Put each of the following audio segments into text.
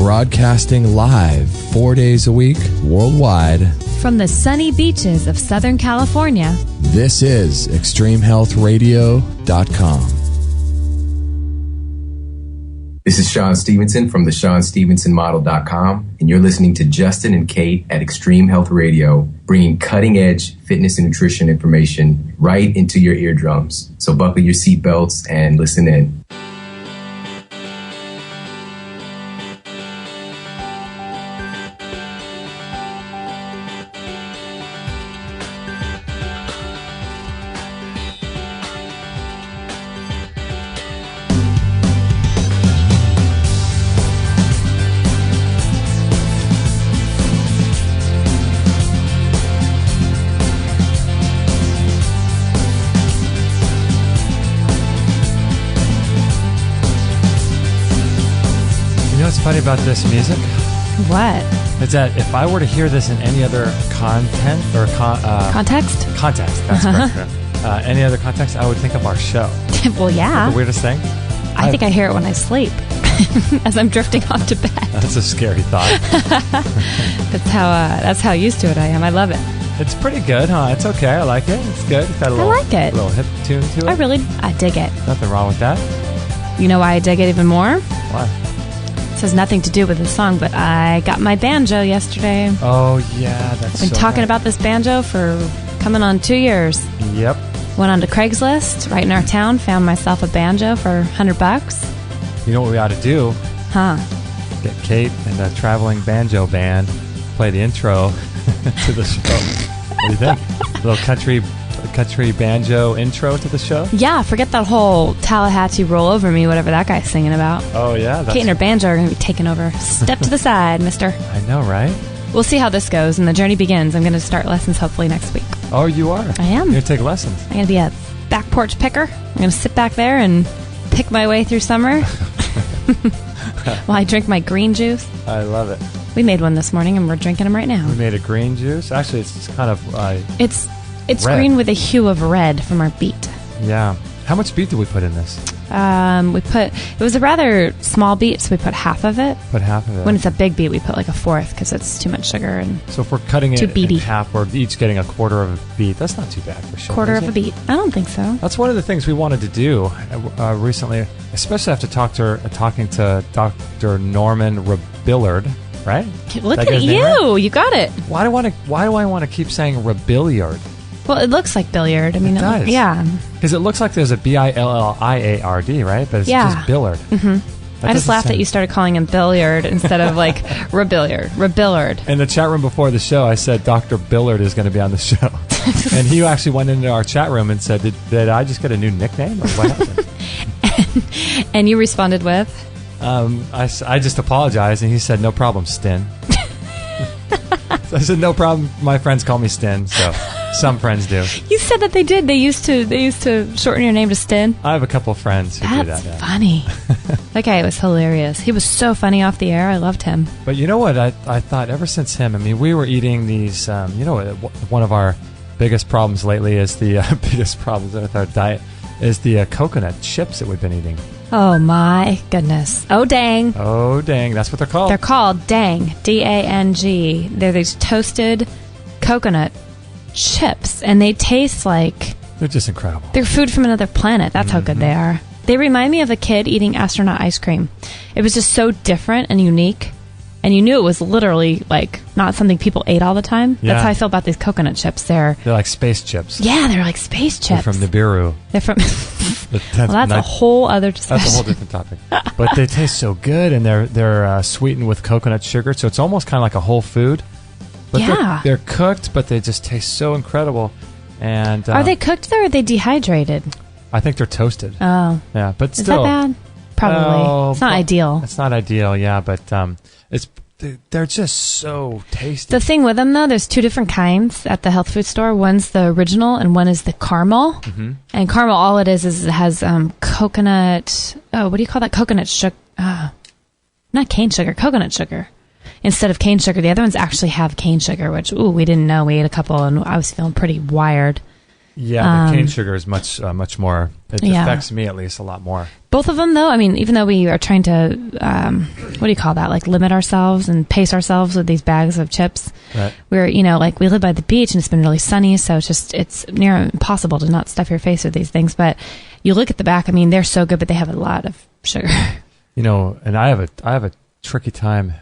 broadcasting live 4 days a week worldwide from the sunny beaches of Southern California. This is ExtremeHealthRadio.com. This is Sean Stevenson from the SeanStevensonModel.com, and you're listening to Justin and Kate at Extreme Health Radio, bringing cutting-edge fitness and nutrition information right into your eardrums. So buckle your seatbelts and listen in. Funny about this music? What? It's that if I were to hear this in any other content or context, that's correct. Any other context, I would think of our show. Well, yeah. The weirdest thing. I think I hear it when I sleep, as I'm drifting off to bed. That's a scary thought. That's how used to it I am. I love it. It's pretty good, huh? It's okay. I like it. It's good. It's got a little, I like it. Little hip tune to it. I dig it. Nothing wrong with that. You know why I dig it even more? Why? This has nothing to do with the song, but I got my banjo yesterday. Oh, yeah, that's I've been talking about this banjo for coming on 2 years. Yep. Went on to Craigslist, right in our town, found myself a banjo for $100. You know what we ought to do? Huh? Get Kate and the traveling banjo band, play the intro to the show. What do you think? A little country banjo intro to the show? Yeah, forget that whole Tallahatchie roll over me, whatever that guy's singing about. Oh, yeah. Kate and her banjo are going to be taking over. Step to the side, mister. I know, right? We'll see how this goes, and the journey begins. I'm going to start lessons hopefully next week. Oh, you are? I am. You're going to take lessons. I'm going to be a back porch picker. I'm going to sit back there and pick my way through summer while I drink my green juice. I love it. We made one this morning, and we're drinking them right now. We made a green juice? Actually, it's kind of... It's red. green with a hue of red from our beet. Yeah. How much beet did we put in this? It was a rather small beet, so we put half of it. Put half of it. When it's a big beet, we put like a fourth because it's too much sugar. And so if we're cutting it beety. in half, we're each getting a quarter of a beet. That's not too bad for sure. Quarter of a beet. I don't think so. That's one of the things we wanted to do recently, especially after talking to Dr. Norman Rabillard, right? Look at you. Right? You got it. Why do I want to keep saying Rabillard? Well, it looks like billiard. I mean, it does. Yeah. Because it looks like there's a Billiard, right? But it's just Billard. Mm-hmm. I just laughed that you started calling him Billiard instead of like Rabillard. In the chat room before the show, I said Dr. Billard is going to be on the show. And he actually went into our chat room and said, did I just get a new nickname? Or what happened? and you responded with? I just apologized, and he said, no problem, Stin. So I said, no problem. My friends call me Stin, so some friends do. You said that they did. They used to shorten your name to Stin. I have a couple of friends who do that. That's funny. That guy was hilarious. He was so funny off the air. I loved him. But you know what? I thought ever since him, I mean, we were eating these, one of our biggest problems lately is the biggest problems with our diet is the coconut chips that we've been eating. Oh, my goodness. Oh, dang. Oh, dang. That's what they're called. They're called Dang. D-A-N-G. They're these toasted coconut chips, and they taste like... They're just incredible. They're food from another planet. That's how good they are. They remind me of a kid eating astronaut ice cream. It was just so different and unique, and you knew it was literally like not something people ate all the time. Yeah. That's how I feel about these coconut chips. They're like space chips. Yeah, they're like space chips. They're from Nibiru. They're from... Well, that's a whole other discussion. That's a whole different topic. But they taste so good, and they're sweetened with coconut sugar, so it's almost kind of like a whole food. But yeah. They're cooked, but they just taste so incredible. And are they cooked, though, or are they dehydrated? I think they're toasted. Oh. Yeah, but still. Is that bad? Probably. No, it's not ideal. It's not ideal, yeah, but they're just so tasty. The thing with them, though, there's two different kinds at the health food store. One's the original, and one is the caramel. Mm-hmm. And caramel, all it is it has coconut... Oh, what do you call that? Coconut sugar. Not cane sugar, coconut sugar. Instead of cane sugar, the other ones actually have cane sugar, which, we didn't know. We ate a couple, and I was feeling pretty wired. Yeah, the cane sugar is much more. It affects me at least a lot more. Both of them, though. I mean, even though we are trying to, what do you call that? Like limit ourselves and pace ourselves with these bags of chips. Right. We're, like we live by the beach and it's been really sunny, so it's near impossible to not stuff your face with these things. But you look at the back. I mean, they're so good, but they have a lot of sugar. And I have a tricky time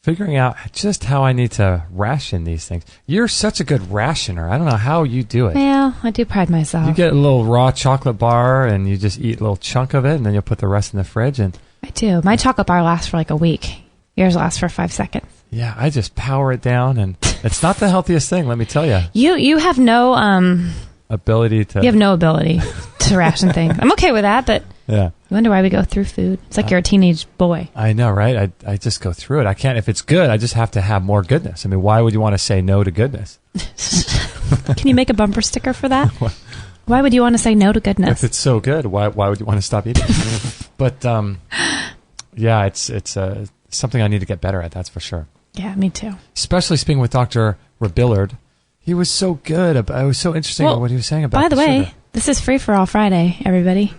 figuring out just how I need to ration these things. You're such a good rationer. I don't know how you do it. Well, I do pride myself. You get a little raw chocolate bar and you just eat a little chunk of it and then you'll put the rest in the fridge. And I do. My chocolate bar lasts for like a week. Yours lasts for 5 seconds. Yeah, I just power it down and it's not the healthiest thing, let me tell you. You have no ability to... You have no ability to ration things. I'm okay with that, but... Yeah. You wonder why we go through food. It's like you're a teenage boy. I know, right? I just go through it. I can't. If it's good, I just have to have more goodness. I mean, why would you want to say no to goodness? Can you make a bumper sticker for that? Why would you want to say no to goodness? If it's so good, why would you want to stop eating it? But yeah, it's something I need to get better at. That's for sure. Yeah, me too. Especially speaking with Dr. Rabillard, he was so good. It was so interesting what he was saying about. By the way, sugar. This is Free for All Friday, everybody.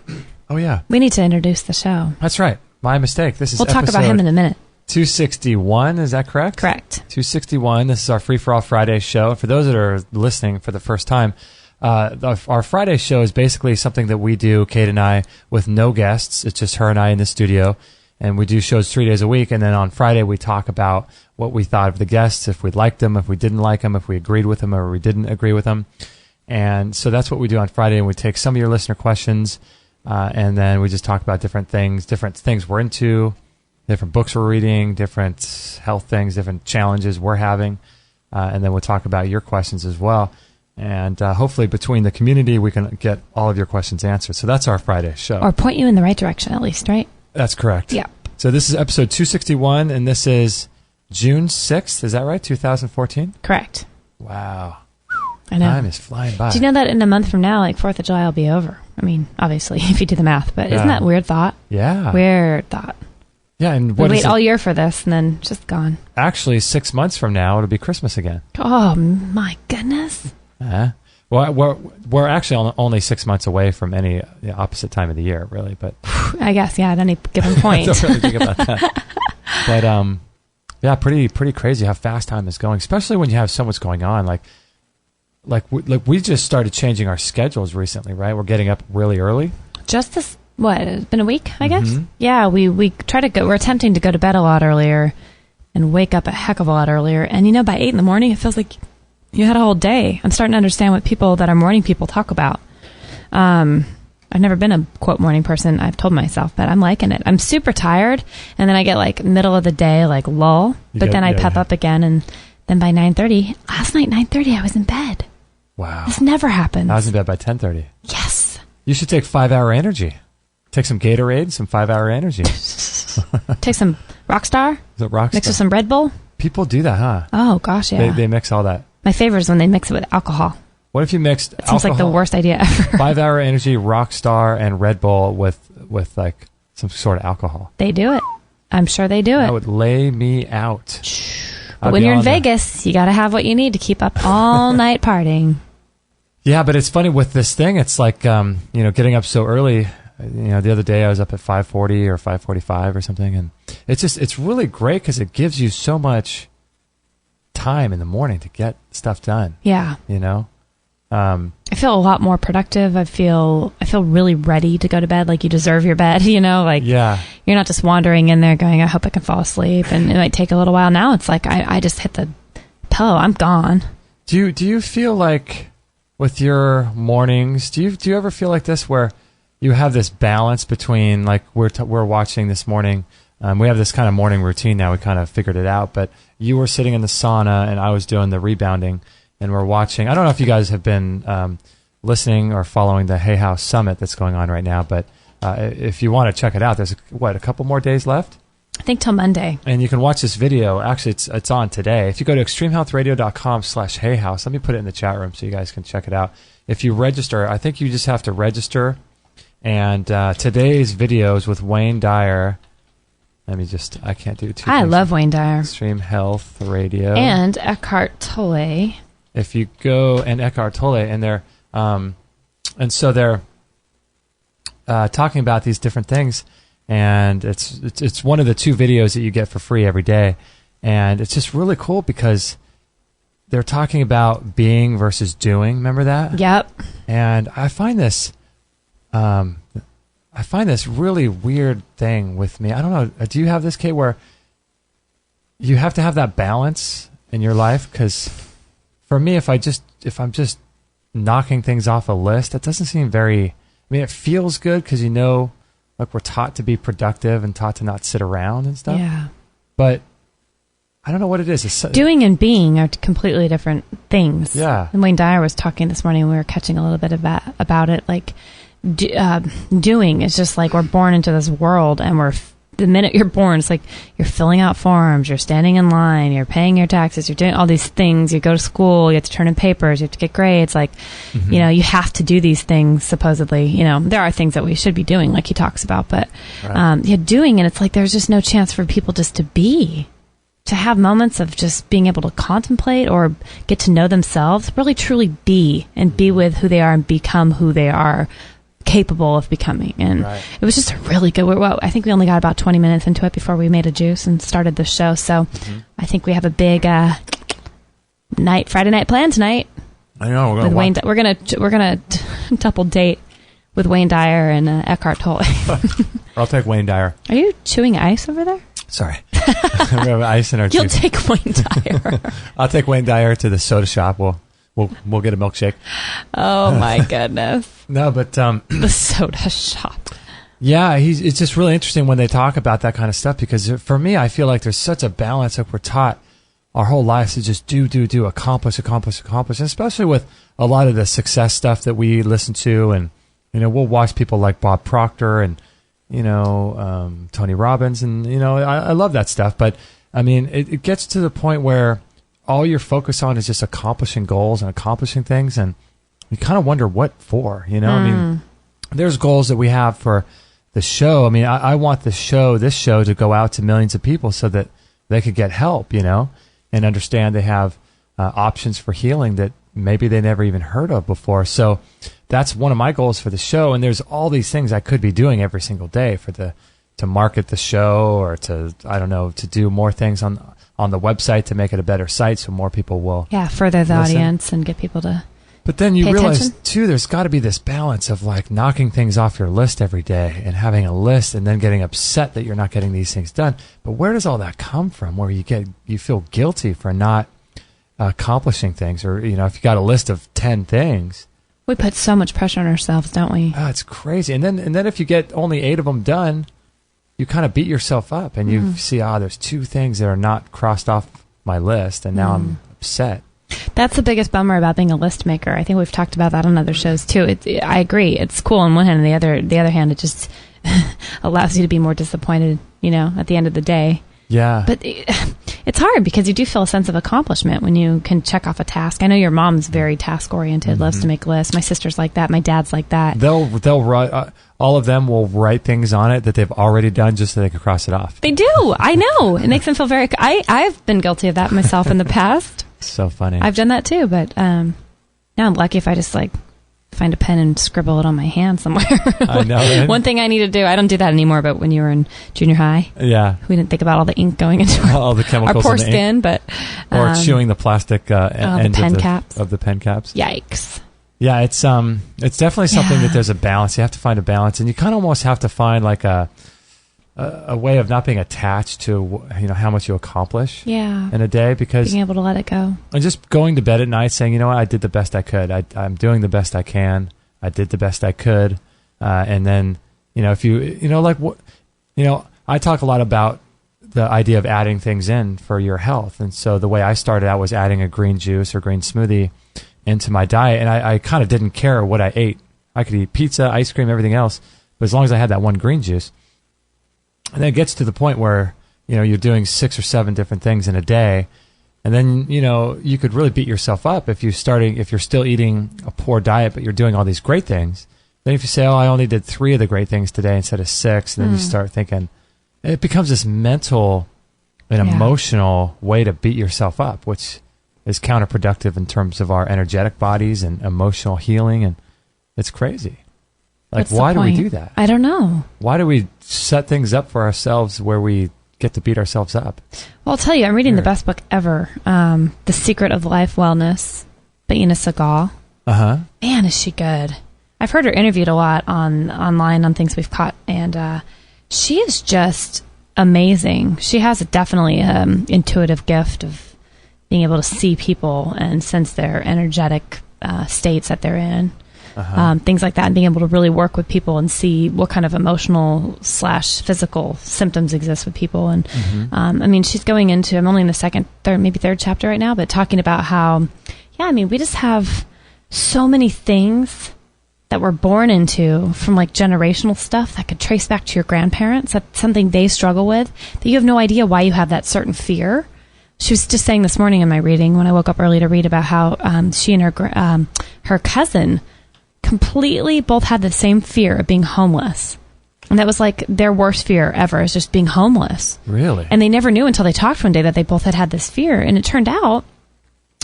Oh, yeah. We need to introduce the show. That's right. My mistake. This is We'll talk about him in a minute. 261, is that correct? Correct. 261. This is our Free for All Friday show. For those that are listening for the first time, our Friday show is basically something that we do, Kate and I, with no guests. It's just her and I in the studio. And we do shows 3 days a week. And then on Friday, we talk about what we thought of the guests, if we liked them, if we didn't like them, if we agreed with them or we didn't agree with them. And so that's what we do on Friday. And we take some of your listener questions. And then we just talk about different things we're into, different books we're reading, different health things, different challenges we're having. And then we'll talk about your questions as well. And hopefully between the community, we can get all of your questions answered. So that's our Friday show. Or point you in the right direction at least, right? That's correct. Yeah. So this is episode 261, and this is June 6th. Is that right? 2014? Correct. Wow. I know. Time is flying by. Do you know that in a month from now, like 4th of July will be over? I mean, obviously, if you do the math, but isn't that a weird thought? Yeah. Weird thought. Yeah, and we wait all year for this, and then just gone. Actually, 6 months from now, it'll be Christmas again. Oh, my goodness. Well, we're actually only 6 months away from any opposite time of the year, really. But I guess, yeah, at any given point. Don't really think about that. But yeah, pretty crazy how fast time is going, especially when you have so much going on. Like we just started changing our schedules recently, right? We're getting up really early. Just this, it's been a week, I guess? Yeah, we try to we're attempting to go to bed a lot earlier and wake up a heck of a lot earlier. And, by 8 in the morning, it feels like you had a whole day. I'm starting to understand what people that are morning people talk about. I've never been a, quote, morning person, I've told myself, but I'm liking it. I'm super tired, and then I get, middle of the day, lull, but then I pep up again, and then by 9:30, last night, 9:30, I was in bed. Wow. This never happens. I was in bed by 10:30. Yes. You should take 5-hour energy. Take some Gatorade, some 5-hour energy. Take some Rockstar. Is it Rockstar? Mix with some Red Bull. People do that, huh? Oh, gosh, yeah. They mix all that. My favorite is when they mix it with alcohol. What if you mixed alcohol? It seems like the worst idea ever. 5-hour energy, Rockstar, and Red Bull with some sort of alcohol. They do it. I'm sure they do it. That would lay me out. But when you're in Vegas, you got to have what you need to keep up all night partying. Yeah, but it's funny with this thing. It's like, getting up so early. The other day I was up at 5:40 or 5:45 or something. And it's really great because it gives you so much time in the morning to get stuff done. Yeah. I feel a lot more productive. I feel really ready to go to bed. Like you deserve your bed, Yeah. You're not just wandering in there going, I hope I can fall asleep. And it might take a little while. Now it's like, I just hit the pillow. I'm gone. Do you feel like with your mornings, do you ever feel like this where you have this balance between we're watching this morning, we have this kind of morning routine now. We kind of figured it out, but you were sitting in the sauna and I was doing the rebounding. And we're watching. I don't know if you guys have been listening or following the Hay House Summit that's going on right now, but if you want to check it out, there's a couple more days left? I think till Monday. And you can watch this video. Actually, it's on today. If you go to extremehealthradio.com/hayhouse, let me put it in the chat room so you guys can check it out. If you register, I think you just have to register. And today's videos with Wayne Dyer. I can't do two. I love Wayne Dyer. Extreme Health Radio. And Eckhart Tolle. If you go and Eckhart Tolle, and And so they're talking about these different things, and it's one of the 2 videos that you get for free every day, and it's just really cool because they're talking about being versus doing. Remember that? Yep. And I find this really weird thing with me. I don't know. Do you have this, Kate, where you have to have that balance in your life? Because for me, if I'm just knocking things off a list, that doesn't seem very. I mean, it feels good because like we're taught to be productive and taught to not sit around and stuff. Yeah. But I don't know what it is. Doing and being are completely different things. Yeah. And Wayne Dyer was talking this morning, and we were catching a little bit about it. Like, doing is just like we're born into this world, and the minute you're born, it's like you're filling out forms, you're standing in line, you're paying your taxes, you're doing all these things. You go to school, you have to turn in papers, you have to get grades. Like, you have to do these things, supposedly. There are things that we should be doing, like he talks about, but doing, and it's like there's just no chance for people just to have moments of just being able to contemplate or get to know themselves, really truly be with who they are and become who they are capable of becoming. And it was just a really good, I think we only got about 20 minutes into it before we made a juice and started the show. So I think we have a big Friday night plan tonight. I know. We're gonna double date with Wayne Dyer and Eckhart Tolle. I'll take Wayne Dyer. Are you chewing ice over there? Sorry. We have ice in our You'll juice. take Wayne Dyer. I'll take Wayne Dyer to the soda shop. We'll get a milkshake. Oh my goodness. No, but the soda shop. Yeah, it's just really interesting when they talk about that kind of stuff, because for me, I feel like there's such a balance. Like we're taught our whole lives to just do, accomplish, and especially with a lot of the success stuff that we listen to, and we'll watch people like Bob Proctor and Tony Robbins, and I love that stuff. But I mean, it gets to the point where all you're focused on is just accomplishing goals and accomplishing things, and you kind of wonder what for. I mean, there's goals that we have for the show. I mean, I want this show to go out to millions of people so that they could get help, and understand they have options for healing that maybe they never even heard of before. So that's one of my goals for the show. And there's all these things I could be doing every single day to market the show, or to do more things on the website to make it a better site so more people will further the listen. audience and get people to. But then you pay realize, attention. too, there's got to be this balance of like knocking things off your list every day and having a list and then getting upset that you're not getting these things done. But where does all that come from, where you feel guilty for not accomplishing things? Or, if you got a list of 10 things. We put so much pressure on ourselves, don't we? Oh, it's crazy. And then if you get only 8 of them done, you kind of beat yourself up and you see, there's 2 things that are not crossed off my list, and now I'm upset. That's the biggest bummer about being a list maker. I think we've talked about that on other shows too. I agree. It's cool on one hand, and the other hand, it just allows you to be more disappointed, at the end of the day. Yeah. But it's hard because you do feel a sense of accomplishment when you can check off a task. I know your mom's very task oriented, loves to make lists. My sister's like that. My dad's like that. They'll write. All of them will write things on it that they've already done just so they can cross it off. They do. I know. It makes them feel very. I've been guilty of that myself in the past. So funny. I've done that too, but now I'm lucky if I just find a pen and scribble it on my hand somewhere. I know. Right? One thing I need to do, I don't do that anymore, but when you were in junior high, we didn't think about all the ink going into all the chemicals our poor in the skin, ink. But or chewing the plastic end pen caps. of the pen caps. Yikes. Yeah, it's definitely something that there's a balance. You have to find a balance, and you kind of almost have to find like a way of not being attached to how much you accomplish in a day, because being able to let it go, and just going to bed at night saying, what, I did the best I could. I'm doing the best I can. I did the best I could, and then if I talk a lot about the idea of adding things in for your health, and so the way I started out was adding a green juice or green smoothie into my diet, and I kind of didn't care what I ate. I could eat pizza, ice cream, everything else, but as long as I had that one green juice. And then it gets to the point where, you're doing 6 or 7 different things in a day. And then, you could really beat yourself up if you're still eating a poor diet, but you're doing all these great things. Then if you say, I only did 3 of the great things today instead of 6, then you start thinking, it becomes this mental and emotional way to beat yourself up, which is counterproductive in terms of our energetic bodies and emotional healing, and it's crazy. Like, What's the why do we point? do that? I don't know. Why do we set things up for ourselves where we get to beat ourselves up? Well, I'll tell you, I'm reading the best book ever, The Secret of Life Wellness by Ina Segal. Man, is she good. I've heard her interviewed a lot online on things we've caught, and she is just amazing. She has definitely an intuitive gift of being able to see people and sense their energetic states that they're in. Things like that, and being able to really work with people and see what kind of emotional / physical symptoms exist with people. And I mean, she's going into, I'm only in the third chapter right now, but talking about how, we just have so many things that we're born into from like generational stuff that could trace back to your grandparents. That's something they struggle with, that you have no idea why you have that certain fear. She was just saying this morning in my reading when I woke up early to read about how she and her cousin completely both had the same fear of being homeless. And that was like their worst fear ever, is just being homeless. Really? And they never knew until they talked one day that they both had this fear. And it turned out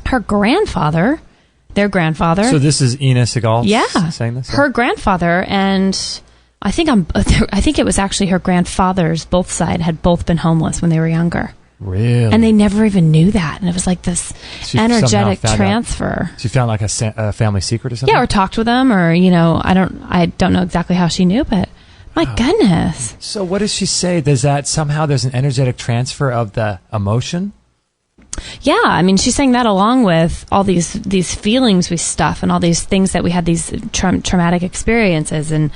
their grandfather. So this is Ina Segal saying this? Her grandfather, and I think it was actually her grandfathers, both sides, had both been homeless when they were younger. Really? And they never even knew that. And it was like this energetic transfer. She found like a family secret or something? Yeah, or talked with them, or, I don't know exactly how she knew, but my goodness. So what does she say? There's an energetic transfer of the emotion? Yeah, I mean, she's saying that along with all these feelings we stuff and all these things that we had, these traumatic experiences and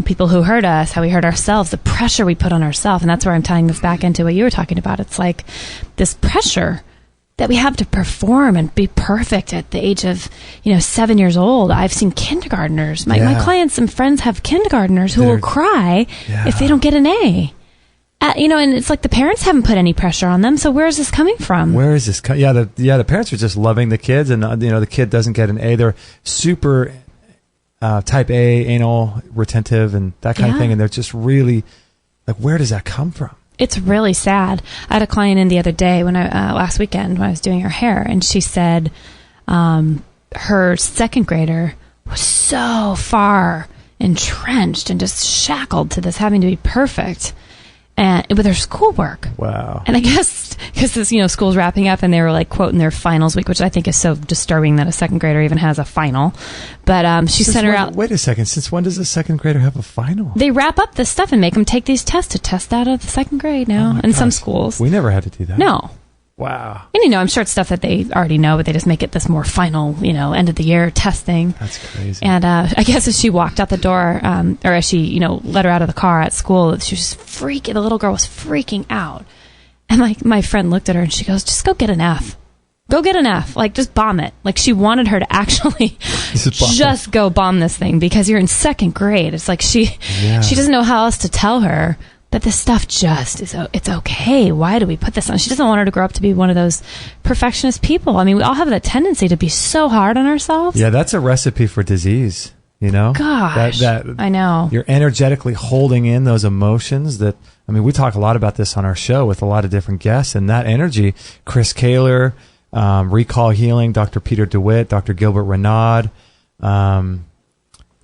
people who hurt us, how we hurt ourselves, the pressure we put on ourselves. And that's where I'm tying this back into what you were talking about. It's like this pressure that we have to perform and be perfect at the age of, 7 years old. I've seen kindergartners. My clients and friends have kindergartners who will cry if they don't get an A. And it's like the parents haven't put any pressure on them. So where is this coming from? Where is this? The parents are just loving the kids, and the kid doesn't get an A. They're super type A, anal retentive, and that kind of thing, and they're just really like, where does that come from? It's really sad. I had a client in the other day last weekend when I was doing her hair, and she said her second grader was so far entrenched and just shackled to this having to be perfect. And with her schoolwork. Wow. And I guess because this, school's wrapping up and they were like quoting their finals week, which I think is so disturbing that a second grader even has a final. But she sent her out. Wait a second. Since when does a second grader have a final? They wrap up this stuff and make them take these tests to test out of the second grade now in some schools. We never had to do that. No. Wow. And, I'm sure it's stuff that they already know, but they just make it this more final, end of the year testing. That's crazy. And I guess as she walked out the door, or as she, let her out of the car at school, she was freaking, the little girl was freaking out. And my friend looked at her and she goes, just go get an F. Go get an F. Like, just bomb it. Like, she wanted her to actually just go bomb this thing because you're in second grade. It's like she doesn't know how else to tell her that this stuff just it's okay. Why do we put this on? She doesn't want her to grow up to be one of those perfectionist people. I mean, we all have that tendency to be so hard on ourselves. Yeah, that's a recipe for disease, Gosh, I know. You're energetically holding in those emotions we talk a lot about this on our show with a lot of different guests, and that energy, Chris Kaler, Recall Healing, Dr. Peter DeWitt, Dr. Gilbert Renaud,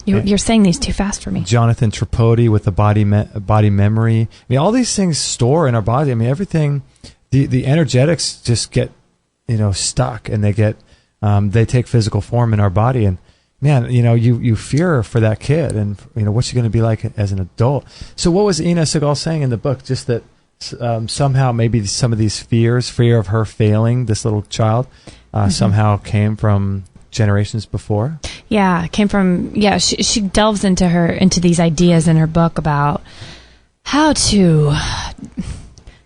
You're saying these too fast for me. Jonathan Tripodi with the body memory. All these things store in our body. Everything, the energetics just get, stuck, and they take physical form in our body. And man, you fear for that kid, and what's she going to be like as an adult. So what was Ina Segal saying in the book? Just that somehow maybe some of these fear of her failing, this little child, somehow came from generations before. Yeah, it came from, she delves into these ideas in her book about how to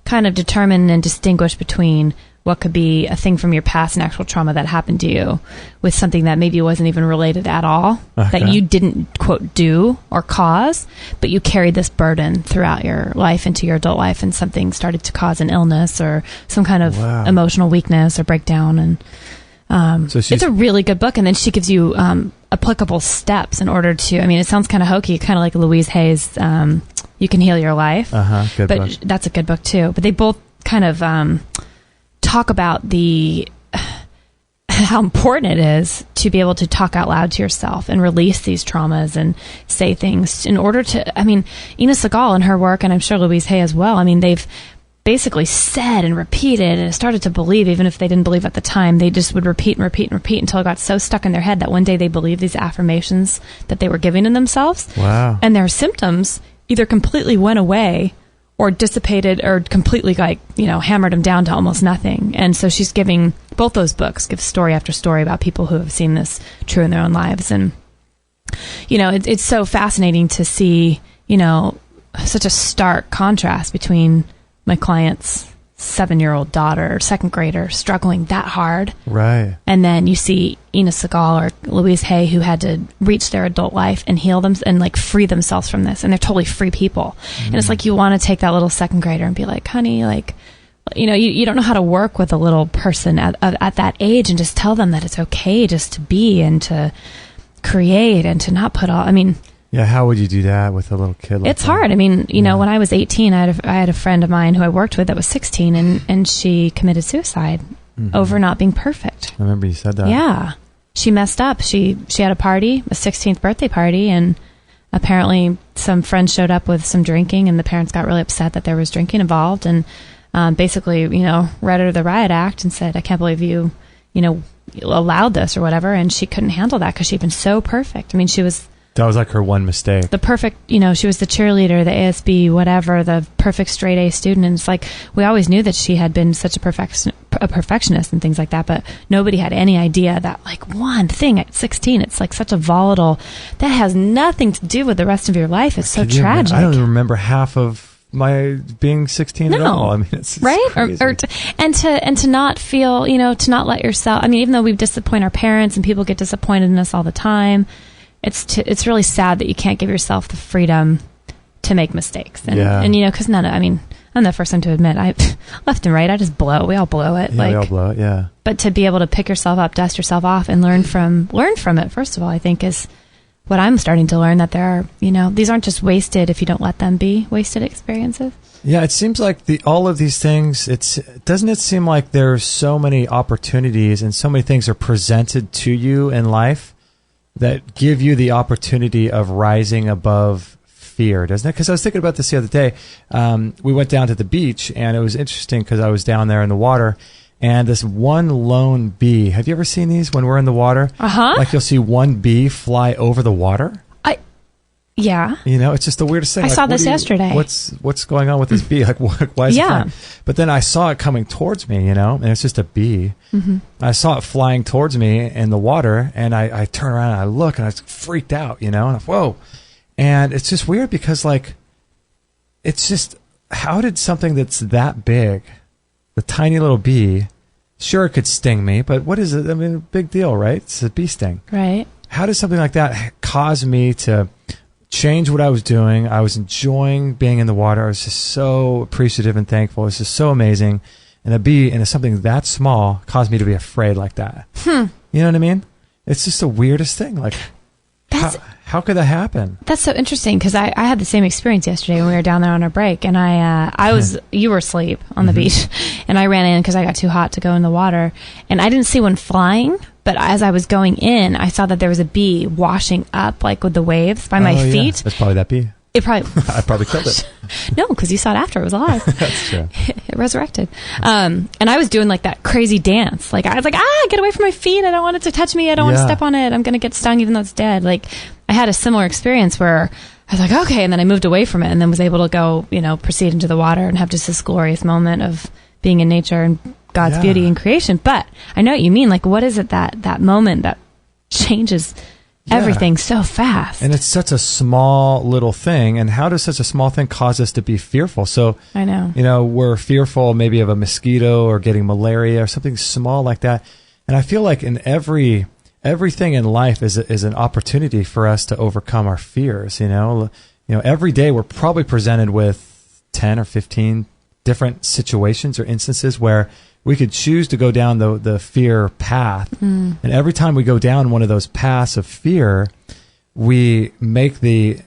kind of determine and distinguish between what could be a thing from your past and actual trauma that happened to you with something that maybe wasn't even related at all, that you didn't, quote, do or cause, but you carried this burden throughout your life into your adult life, and something started to cause an illness or some kind of emotional weakness or breakdown. And so it's a really good book, and then she gives you applicable steps in order to, it sounds kind of hokey, kind of like Louise Hay's You Can Heal Your Life. Good but book. That's a good book too. But they both kind of talk about the how important it is to be able to talk out loud to yourself and release these traumas and say things in order to, I mean, Ina Segal in her work, and I'm sure Louise Hay as well, I mean, they've basically said and repeated and started to believe, even if they didn't believe at the time, they just would repeat and repeat and repeat until it got so stuck in their head that one day they believed these affirmations that they were giving to themselves. Wow. And their symptoms either completely went away or dissipated or completely hammered them down to almost nothing. And so she's giving, both those books give story after story about people who have seen this true in their own lives. And, it's so fascinating to see, such a stark contrast between my client's 7-year-old daughter, second grader, struggling that hard. Right. And then you see Ina Segal or Louise Hay, who had to reach their adult life and heal them and free themselves from this. And they're totally free people. And it's like you want to take that little second grader and be like, honey, you don't know how to work with a little person at that age and just tell them that it's okay just to be and to create and to not put all, yeah, how would you do that with a little kid like it's that? hard. When I was 18, I had a friend of mine who I worked with that was 16, and she committed suicide over not being perfect. I remember you said that. Yeah. She messed up. She had a party, a 16th birthday party, and apparently some friends showed up with some drinking, and the parents got really upset that there was drinking involved, and basically, read her the riot act and said, I can't believe you allowed this or whatever, and she couldn't handle that because she'd been so perfect. She was... That was like her one mistake. The perfect, she was the cheerleader, the ASB, whatever, the perfect straight A student. And it's like, we always knew that she had been such a perfectionist and things like that, but nobody had any idea that one thing at 16, it's such a volatile, that has nothing to do with the rest of your life. It's so tragic. I don't even remember half of my being 16 at all. It's right. Crazy. And to not feel, to not let yourself, even though we disappoint our parents and people get disappointed in us all the time, it's really sad that you can't give yourself the freedom to make mistakes. And because I'm the first one to admit, I left and right, I just blow. We all blow it. Yeah, we all blow it. Yeah. But to be able to pick yourself up, dust yourself off, and learn from it, first of all, I think is what I'm starting to learn, that there are, these aren't just wasted if you don't let them be wasted experiences. Yeah, it seems like all of these things, doesn't it seem like there's so many opportunities and so many things are presented to you in life that give you the opportunity of rising above fear, doesn't it? Because I was thinking about this the other day. We went down to the beach, and it was interesting because I was down there in the water, and this one lone bee. Have you ever seen these when we're in the water? Uh-huh. Like you'll see one bee fly over the water. Yeah. It's just the weirdest thing. I saw this yesterday. What's going on with this bee? Why is it flying? But then I saw it coming towards me, and it's just a bee. Mm-hmm. I saw it flying towards me in the water, and I turn around and I look, and I was freaked out, and I, whoa. And it's just weird because, it's just, how did something that's that big, the tiny little bee, sure, it could sting me, but what is it? Big deal, right? It's a bee sting. Right. How does something like that cause me to change what I was doing? I was enjoying being in the water. I was just so appreciative and thankful. It was just so amazing. And a bee into something that small caused me to be afraid like that. You know what I mean? It's just the weirdest thing. How could that happen? That's so interesting because I had the same experience yesterday when we were down there on our break, and you were asleep on the beach, and I ran in because I got too hot to go in the water, and I didn't see one flying. But as I was going in, I saw that there was a bee washing up with the waves by my feet. That's probably that bee. It probably... I probably killed it. No, because you saw it after. It was alive. That's true. It resurrected. And I was doing that crazy dance. I was get away from my feet. I don't want it to touch me. I don't want to step on it. I'm going to get stung even though it's dead. I had a similar experience where I was okay. And then I moved away from it and then was able to go, proceed into the water and have just this glorious moment of being in nature and God's beauty and creation. But I know what you mean. What is it that moment that changes everything so fast? And it's such a small little thing. And how does such a small thing cause us to be fearful? So, I know. We're fearful maybe of a mosquito or getting malaria or something small like that. And I feel like in everything in life is an opportunity for us to overcome our fears. Every day we're probably presented with 10 or 15 different situations or instances where we could choose to go down the fear path. And every time we go down one of those paths of fear, we make the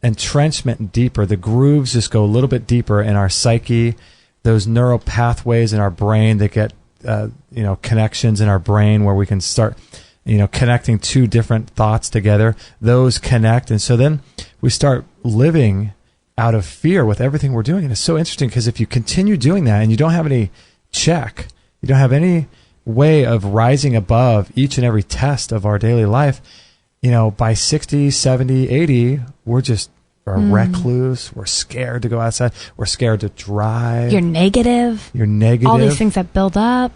entrenchment deeper. The grooves just go a little bit deeper in our psyche. Those neural pathways in our brain that get connections in our brain where we can start, connecting two different thoughts together. Those connect. And so then we start living out of fear with everything we're doing. And it's so interesting because if you continue doing that and you don't have any check, you don't have any way of rising above each and every test of our daily life, by 60, 70, 80, we're just a recluse. We're scared to go outside. We're scared to drive. You're negative. All these things that build up.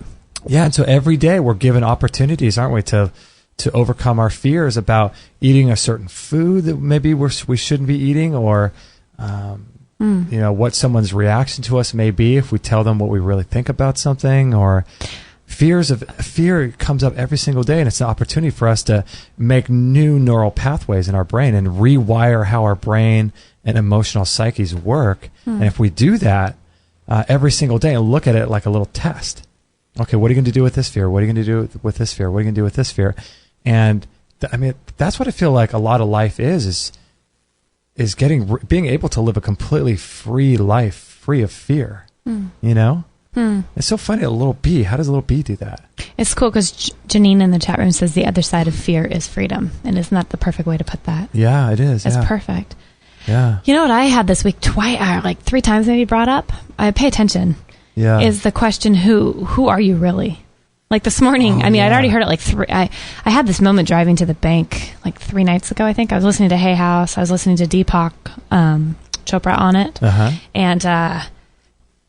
Yeah, and so every day we're given opportunities, aren't we, to overcome our fears about eating a certain food that maybe we shouldn't be eating, or what someone's reaction to us may be if we tell them what we really think about something, or fear comes up every single day, and it's an opportunity for us to make new neural pathways in our brain and rewire how our brain and emotional psyches work. And if we do that every single day and look at it like a little test, okay, what are you going to do with this fear? What are you going to do with this fear? What are you going to do with this fear? And that's what I feel like a lot of life is being able to live a completely free life, free of fear. It's so funny. A little bee. How does a little bee do that? It's cool because Janine in the chat room says the other side of fear is freedom, and isn't that the perfect way to put that? Yeah, it is. It's perfect. Yeah. You know what I had this week? Like 3 times maybe brought up. I pay attention. Yeah. Is the question who are you really? Like this morning, I'd already heard it like 3. I had this moment driving to the bank like 3 nights ago, I think. I was listening to Hay House. I was listening to Deepak Chopra on it. And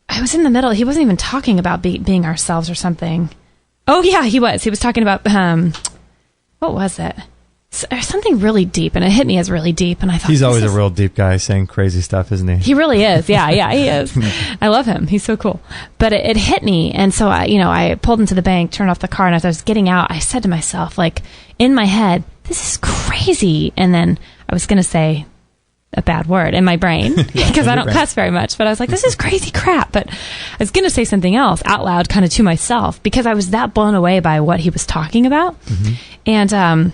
I was in the middle. He wasn't even talking about being ourselves or something. Oh, yeah, he was. He was talking about, what was it? Something really deep, and it hit me as really deep. And I thought, he's always a real deep guy saying crazy stuff, isn't he? He really is. Yeah, he is. I love him. He's so cool. But it hit me, and so I pulled into the bank, turned off the car, and as I was getting out, I said to myself, like in my head, "This is crazy." And then I was going to say a bad word in my brain because I don't cuss very much, but I was like, "This is crazy crap." But I was going to say something else out loud, kind of to myself, because I was that blown away by what he was talking about, and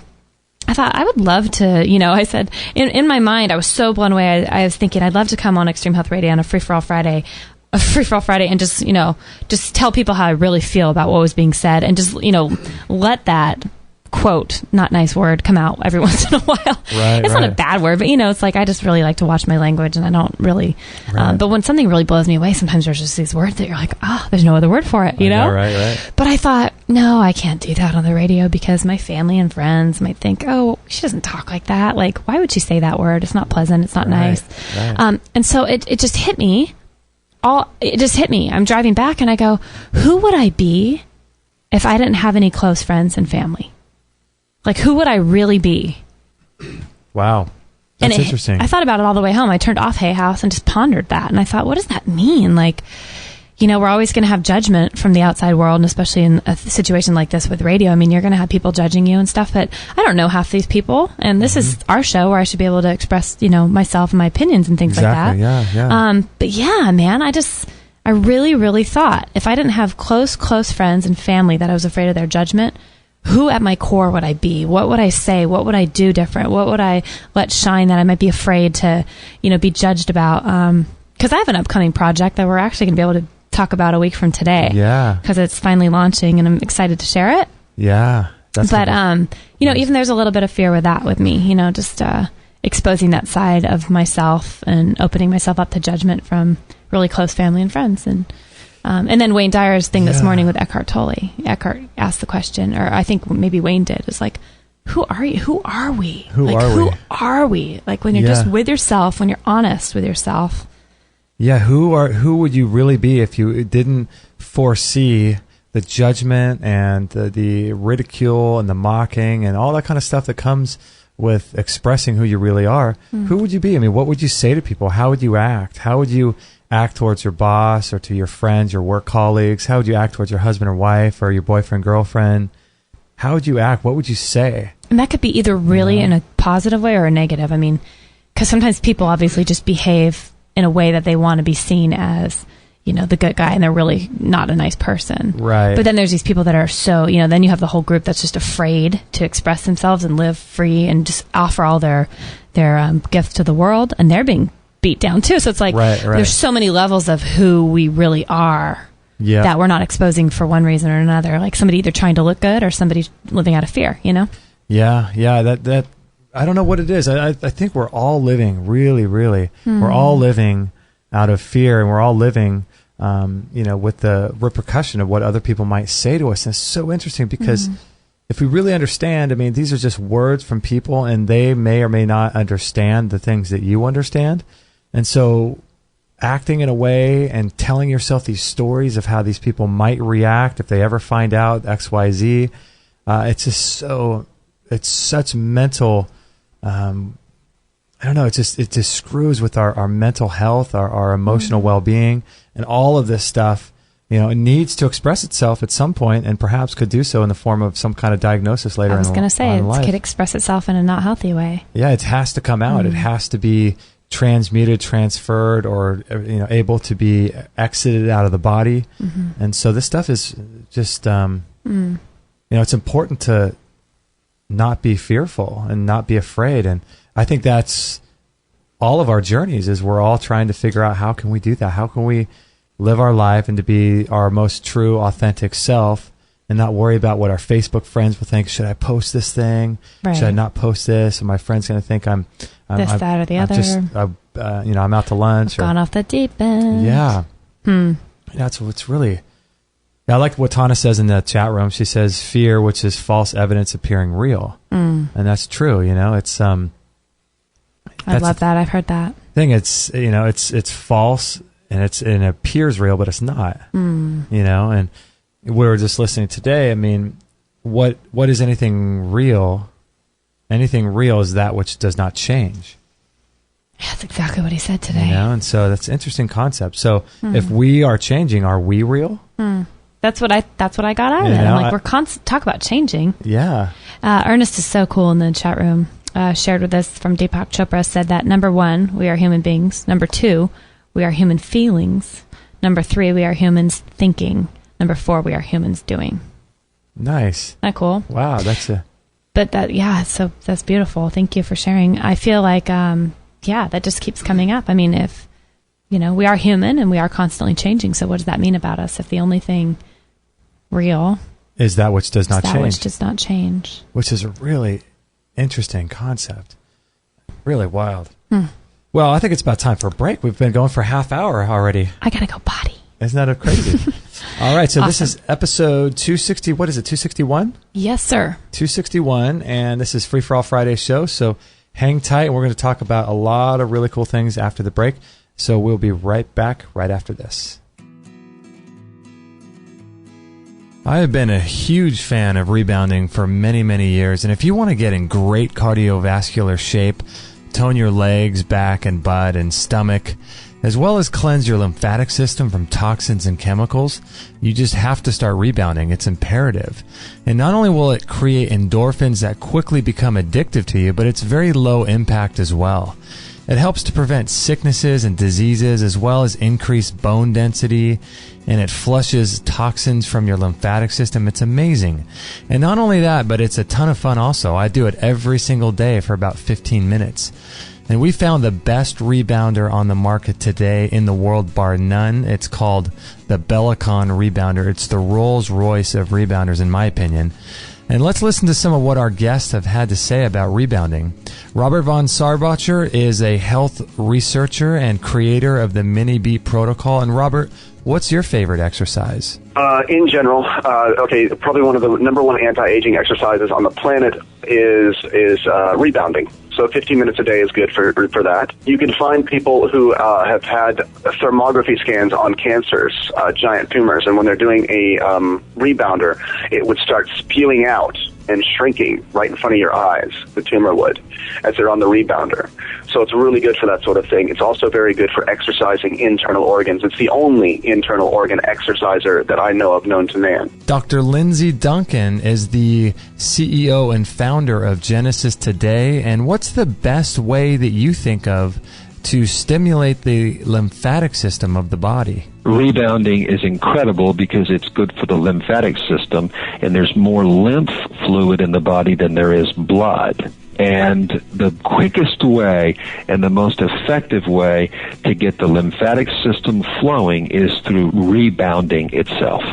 I thought I would love to, I said in my mind, I was so blown away. I was thinking I'd love to come on Extreme Health Radio on a Free for All Friday, and just, just tell people how I really feel about what was being said, and just, let that quote, not nice word, come out every once in a while. It's not a bad word, but it's like I just really like to watch my language, and I don't really. But when something really blows me away, sometimes there's just these words that you're like, there's no other word for it, Right. But I thought, no, I can't do that on the radio because my family and friends might think, oh, she doesn't talk like that. Like, why would she say that word? It's not pleasant. It's not nice. Right. And so it just hit me. It just hit me. I'm driving back, and I go, who would I be if I didn't have any close friends and family? Like, who would I really be? Wow. That's interesting. I thought about it all the way home. I turned off Hay House and just pondered that. And I thought, what does that mean? Like, we're always going to have judgment from the outside world, and especially in a situation like this with radio. I mean, you're going to have people judging you and stuff, but I don't know half these people. And this is our show where I should be able to express, myself and my opinions and things like that. Yeah. But yeah, man, I really, really thought if I didn't have close friends and family that I was afraid of their judgment, who at my core would I be? What would I say? What would I do different? What would I let shine that I might be afraid to, be judged about? Because I have an upcoming project that we're actually going to be able to talk about a week from today. Yeah. Because it's finally launching, and I'm excited to share it. Yeah. Even there's a little bit of fear with that with me, just exposing that side of myself and opening myself up to judgment from really close family and friends. And then Wayne Dyer's thing this morning with Eckhart Tolle. Eckhart asked the question, or I think maybe Wayne did, was like, who are you? Who are we? Who are we? Like when you're just with yourself, when you're honest with yourself. Yeah, who would you really be if you didn't foresee the judgment and the ridicule and the mocking and all that kind of stuff that comes with expressing who you really are? Who would you be? I mean, what would you say to people? How would you act? How would you act towards your boss or to your friends, your work colleagues? How would you act towards your husband or wife or your boyfriend, girlfriend? How would you act? What would you say? And that could be either really in a positive way or a negative. I mean, because sometimes people obviously just behave in a way that they want to be seen as, the good guy, and they're really not a nice person. Right. But then there's these people that are so, then you have the whole group that's just afraid to express themselves and live free and just offer all their gifts to the world, and they're being beat down too. So it's like there's so many levels of who we really are. that we're not exposing for one reason or another. Like somebody either trying to look good or somebody living out of fear, you know? Yeah. That I don't know what it is. I think we're all living really, we're all living out of fear, and we're all living, with the repercussion of what other people might say to us. And it's so interesting because if we really understand, I mean, these are just words from people, and they may or may not understand the things that you understand. And so acting in a way and telling yourself these stories of how these people might react if they ever find out X, Y, Z, it's just it's such mental, I don't know, it just screws with our mental health, our emotional well-being, and all of this stuff. It needs to express itself at some point, and perhaps could do so in the form of some kind of diagnosis later. I was going to say, it could express itself in a not healthy way. Yeah, it has to come out. It has to be transmuted, transferred, or able to be exited out of the body. And so this stuff is just, it's important to not be fearful and not be afraid. And I think that's all of our journeys, is we're all trying to figure out how can we do that? How can we live our life and to be our most true, authentic self, and not worry about what our Facebook friends will think. Should I post this thing? Right. Should I not post this? Are my friends going to think I'm this, that, or the other? I'm out to lunch. Gone off the deep end. Yeah. That's what's really... I like what Tana says in the chat room. She says, fear, which is false evidence appearing real. And that's true. It's... I love that. I've heard that. Thing. It's, it's false, and it appears real, but it's not. And we were just listening today. I mean, what is anything real? Anything real is that which does not change. That's exactly what he said today. And so that's an interesting concept. So if we are changing, are we real? That's what I got out of it. I'm like, we're constant talk about changing. Yeah. Ernest is so cool in the chat room. Shared with us from Deepak Chopra, said that number 1, we are human beings. Number 2, we are human feelings. Number 3, we are humans thinking. Number 4, we are humans doing. Nice. Isn't that cool? Wow, that's a... But so that's beautiful. Thank you for sharing. I feel like, that just keeps coming up. I mean, if, we are human and we are constantly changing. So what does that mean about us? If the only thing real is that which does not change. That which does not change. Which is a really interesting concept. Really wild. Well, I think it's about time for a break. We've been going for a half hour already. I got to go potty. Isn't that crazy? All right, so This is episode 260. What is it, 261? Yes, sir. 261, and this is Free for All Friday show. So hang tight, and we're going to talk about a lot of really cool things after the break. So we'll be right back right after this. I have been a huge fan of rebounding for many, many years, and if you want to get in great cardiovascular shape, tone your legs, back, and butt, and stomach, as well as cleanse your lymphatic system from toxins and chemicals, you just have to start rebounding. It's imperative. And not only will it create endorphins that quickly become addictive to you, but it's very low impact as well. It helps to prevent sicknesses and diseases, as well as increase bone density, and it flushes toxins from your lymphatic system. It's amazing. And not only that, but it's a ton of fun also. I do it every single day for about 15 minutes. And we found the best rebounder on the market today in the world, bar none. It's called the Bellicon Rebounder. It's the Rolls Royce of rebounders, in my opinion. And let's listen to some of what our guests have had to say about rebounding. Robert von Sarbacher is a health researcher and creator of the Mini Beat Protocol. And Robert, what's your favorite exercise? In general, probably one of the number one anti-aging exercises on the planet is rebounding. So 15 minutes a day is good for that. You can find people who have had thermography scans on cancers, giant tumors, and when they're doing a rebounder, it would start spewing out and shrinking right in front of your eyes, the tumor would, as they're on the rebounder. So it's really good for that sort of thing. It's also very good for exercising internal organs. It's the only internal organ exerciser that I know of known to man. Dr. Lindsay Duncan is the CEO and founder of Genesis Today. And what's the best way that you think of to stimulate the lymphatic system of the body? rebounding is incredible because it's good for the lymphatic system, and there's more lymph fluid in the body than there is blood. And the quickest way and the most effective way to get the lymphatic system flowing is through rebounding itself.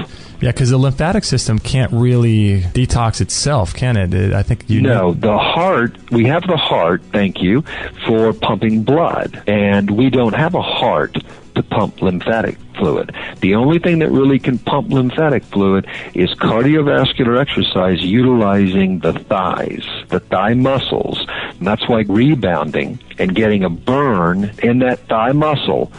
Yeah, because the lymphatic system can't really detox itself, can it? I think you know. No, the heart, we have the heart, thank you, for pumping blood. And we don't have a heart to pump lymphatic fluid. The only thing that really can pump lymphatic fluid is cardiovascular exercise utilizing the thighs, the thigh muscles. And that's why rebounding and getting a burn in that thigh muscle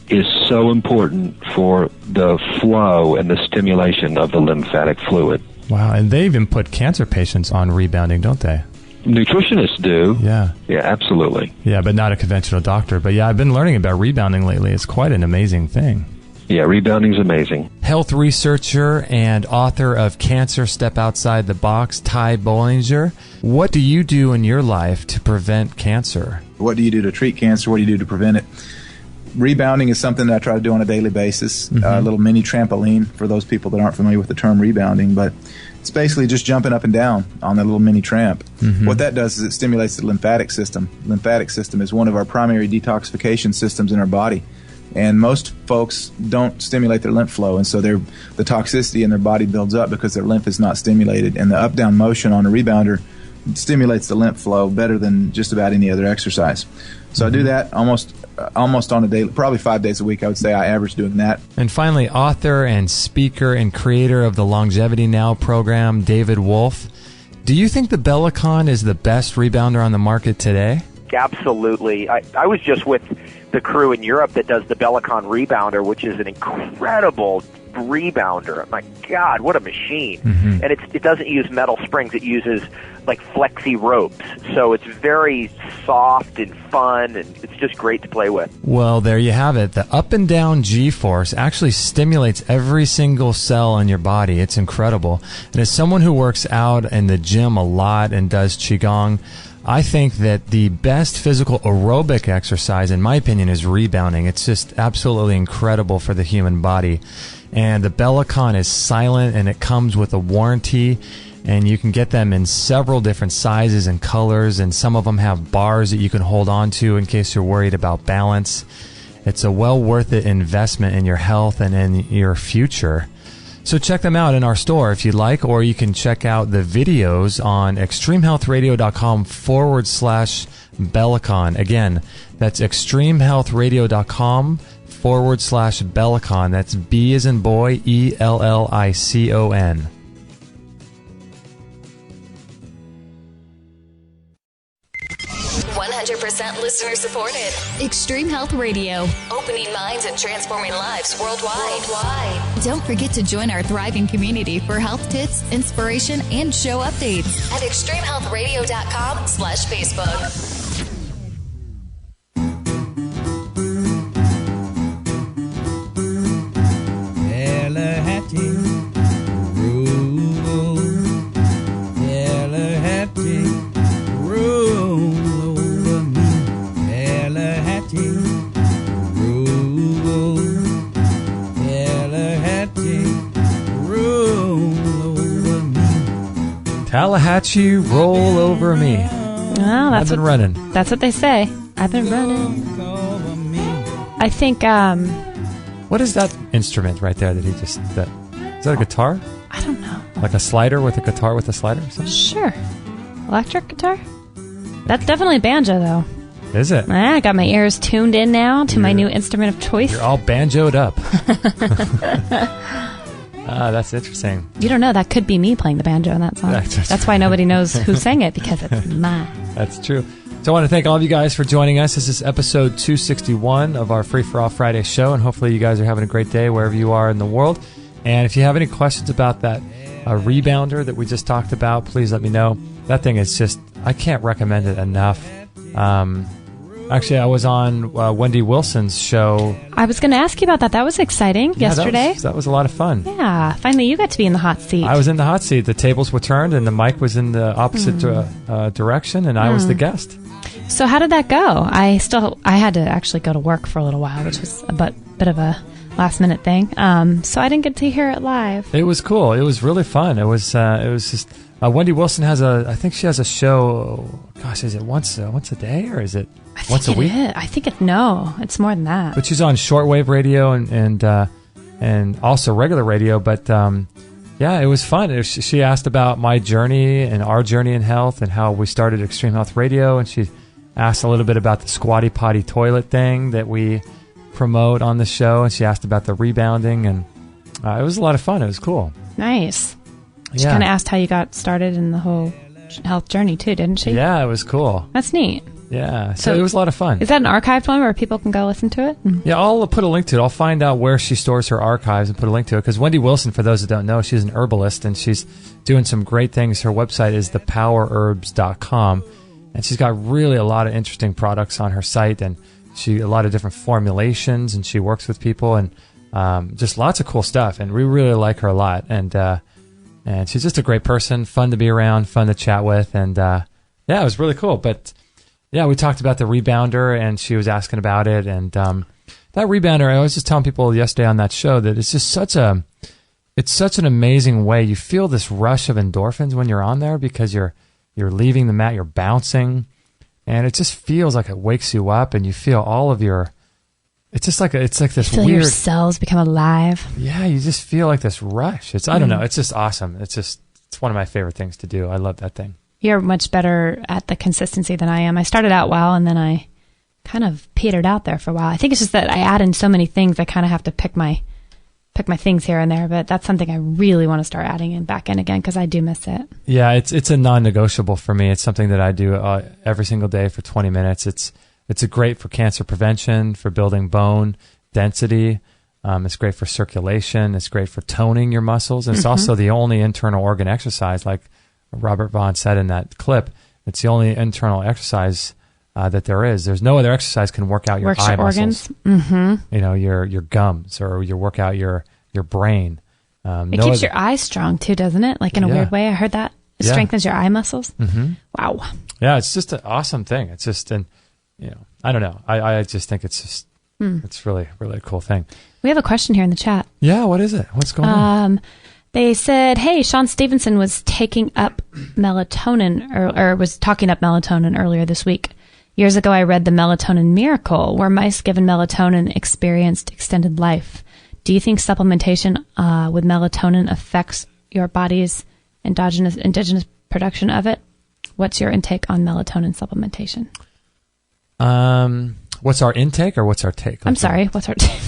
is so important for the flow and the stimulation of the lymphatic fluid. Wow, and they even put cancer patients on rebounding, don't they? Nutritionists do. Yeah. Yeah, absolutely. Yeah, but not a conventional doctor. But yeah, I've been learning about rebounding lately. It's quite an amazing thing. Yeah, rebounding's amazing. Health researcher and author of Cancer Step Outside the Box, Ty Bollinger. What do you do in your life to prevent cancer? What do you do to treat cancer? What do you do to prevent it? Rebounding is something that I try to do on a daily basis. A little mini trampoline for those people that aren't familiar with the term rebounding, but it's basically just jumping up and down on that little mini tramp. What that does is it stimulates the lymphatic system. Lymphatic system is one of our primary detoxification systems in our body, and most folks don't stimulate their lymph flow, and so the toxicity in their body builds up because their lymph is not stimulated, and the up-down motion on a rebounder stimulates the lymph flow better than just about any other exercise. So I do that almost on a daily, probably 5 days a week. I would say I average doing that. And finally, author and speaker and creator of the Longevity Now program, David Wolf. Do you think the Bellicon is the best rebounder on the market today? Absolutely. I was just with the crew in Europe that does the Bellicon rebounder, which is an incredible rebounder. My God, what a machine. And it doesn't use metal springs. It uses like flexi ropes. So it's very soft and fun, and it's just great to play with. Well, there you have it. The up and down G-force actually stimulates every single cell in your body. It's incredible. And as someone who works out in the gym a lot and does Qigong, I think that the best physical aerobic exercise, in my opinion, is rebounding. It's just absolutely incredible for the human body. And the Bellicon is silent, and it comes with a warranty, and you can get them in several different sizes and colors, and some of them have bars that you can hold on to in case you're worried about balance. It's a well worth it investment in your health and in your future. So check them out in our store if you'd like, or you can check out the videos on extremehealthradio.com/Bellicon. Again, that's extremehealthradio.com/Bellicon. That's B as in boy, ELLICON. Listener supported. Extreme Health Radio. Opening minds and transforming lives worldwide. Don't forget to join our thriving community for health tips, inspiration, and show updates at extremehealthradio.com/Facebook. Tallahatchie, roll over me. Well, I've been running. That's what they say. I've been running. I think. What is that instrument right there that he just? Is that a guitar? I don't know. Like a slider with a guitar with a slider or something? Sure. Electric guitar? That's definitely a banjo, though. Is it? I got my ears tuned in now to my new instrument of choice. You're all banjoed up. That's interesting. You don't know. That could be me playing the banjo in that song. That's why nobody knows who sang it, because it's mine. That's true. So I want to thank all of you guys for joining us. This is episode 261 of our Free for All Friday show, and hopefully you guys are having a great day wherever you are in the world. And if you have any questions about that rebounder that we just talked about, please let me know. That thing is just, I can't recommend it enough. Actually, I was on Wendy Wilson's show. I was going to ask you about that. That was exciting yesterday. That was a lot of fun. Yeah. Finally, you got to be in the hot seat. I was in the hot seat. The tables were turned, and the mic was in the opposite direction, and I was the guest. So how did that go? I had to actually go to work for a little while, which was a bit of a last minute thing. So I didn't get to hear it live. It was cool. It was really fun. It was just Wendy Wilson I think she has a show. Gosh, is it once a day or is it once a week? I think it's more than that. But she's on shortwave radio and also regular radio. But yeah, it was fun. She asked about my journey and our journey in health and how we started Extreme Health Radio, and she asked a little bit about the squatty potty toilet thing that we promote on the show, and she asked about the rebounding, and it was a lot of fun. It was cool. Nice. She Yeah. kind of asked how you got started in the whole health journey too, didn't she? Yeah, it was cool. That's neat. Yeah, so it was a lot of fun. Is that an archived one where people can go listen to it? Yeah, I'll put a link to it. I'll find out where she stores her archives and put a link to it. Because Wendy Wilson, for those that don't know, she's an herbalist, and she's doing some great things. Her website is thepowerherbs.com, and she's got really a lot of interesting products on her site, and a lot of different formulations, and she works with people, and just lots of cool stuff. And we really like her a lot. And she's just a great person, fun to be around, fun to chat with, and yeah, it was really cool. But yeah, we talked about the rebounder, and she was asking about it. And that rebounder, I was just telling people yesterday on that show that it's just such an amazing way. You feel this rush of endorphins when you're on there because you're leaving the mat, you're bouncing, and it just feels like it wakes you up, and you feel all of your. It's just like it's like this feel weird. Your cells become alive. Yeah, you just feel like this rush. I don't know. It's just awesome. It's one of my favorite things to do. I love that thing. You're much better at the consistency than I am. I started out well, and then I kind of petered out there for a while. I think it's just that I add in so many things. I kind of have to pick my things here and there. But that's something I really want to start adding in back in again because I do miss it. Yeah, it's a non-negotiable for me. It's something that I do every single day for 20 minutes. It's great for cancer prevention, for building bone density. It's great for circulation. It's great for toning your muscles. And it's also the only internal organ exercise, like Robert Vaughn said in that clip. It's the only internal exercise that there is. There's no other exercise can work out your eye organs. muscles. You know, your gums, or you work out your brain. It keeps your eyes strong too, doesn't it? Like in a weird way. I heard that. It strengthens your eye muscles. Wow. Yeah, it's just an awesome thing. It's just I don't know. I just think it's just it's really, really a cool thing. We have a question here in the chat. Yeah, what is it? What's going on? They said, hey, Sean Stevenson was taking up melatonin or was talking up melatonin earlier this week. Years ago, I read The Melatonin Miracle, where mice given melatonin experienced extended life. Do you think supplementation with melatonin affects your body's indigenous production of it? What's your intake on melatonin supplementation? What's our intake or what's our take? I'm sorry, what's our take?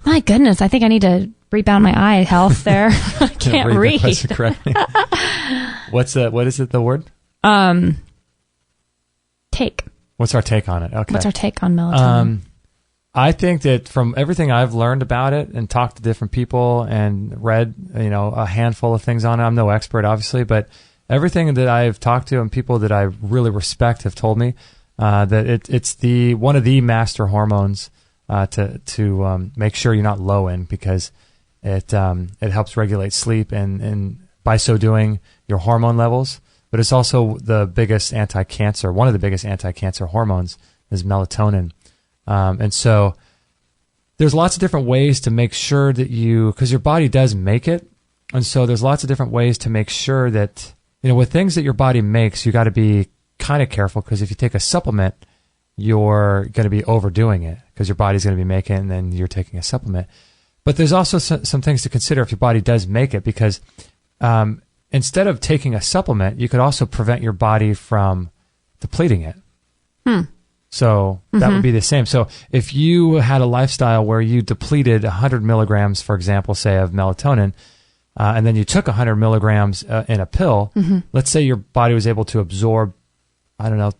My goodness, I think I need to rebound my eye health there. I can't read. What is it, the word? Take. What's our take on it? Okay. What's our take on melatonin? I think that from everything I've learned about it and talked to different people and read, a handful of things on it. I'm no expert, obviously, but everything that I've talked to and people that I really respect have told me that it's one of the master hormones to make sure you're not low in, because it helps regulate sleep and by so doing your hormone levels. But it's also the biggest anti-cancer. One of the biggest anti-cancer hormones is melatonin. And so there's lots of different ways to make sure that because your body does make it. And so there's lots of different ways to make sure that, with things that your body makes, you got to be kind of careful, because if you take a supplement, you're going to be overdoing it because your body's going to be making it and then you're taking a supplement. But there's also some things to consider if your body does make it, because instead of taking a supplement, you could also prevent your body from depleting it. So that would be the same. So if you had a lifestyle where you depleted 100 milligrams, for example, say of melatonin, and then you took 100 milligrams in a pill, let's say your body was able to absorb, I don't know,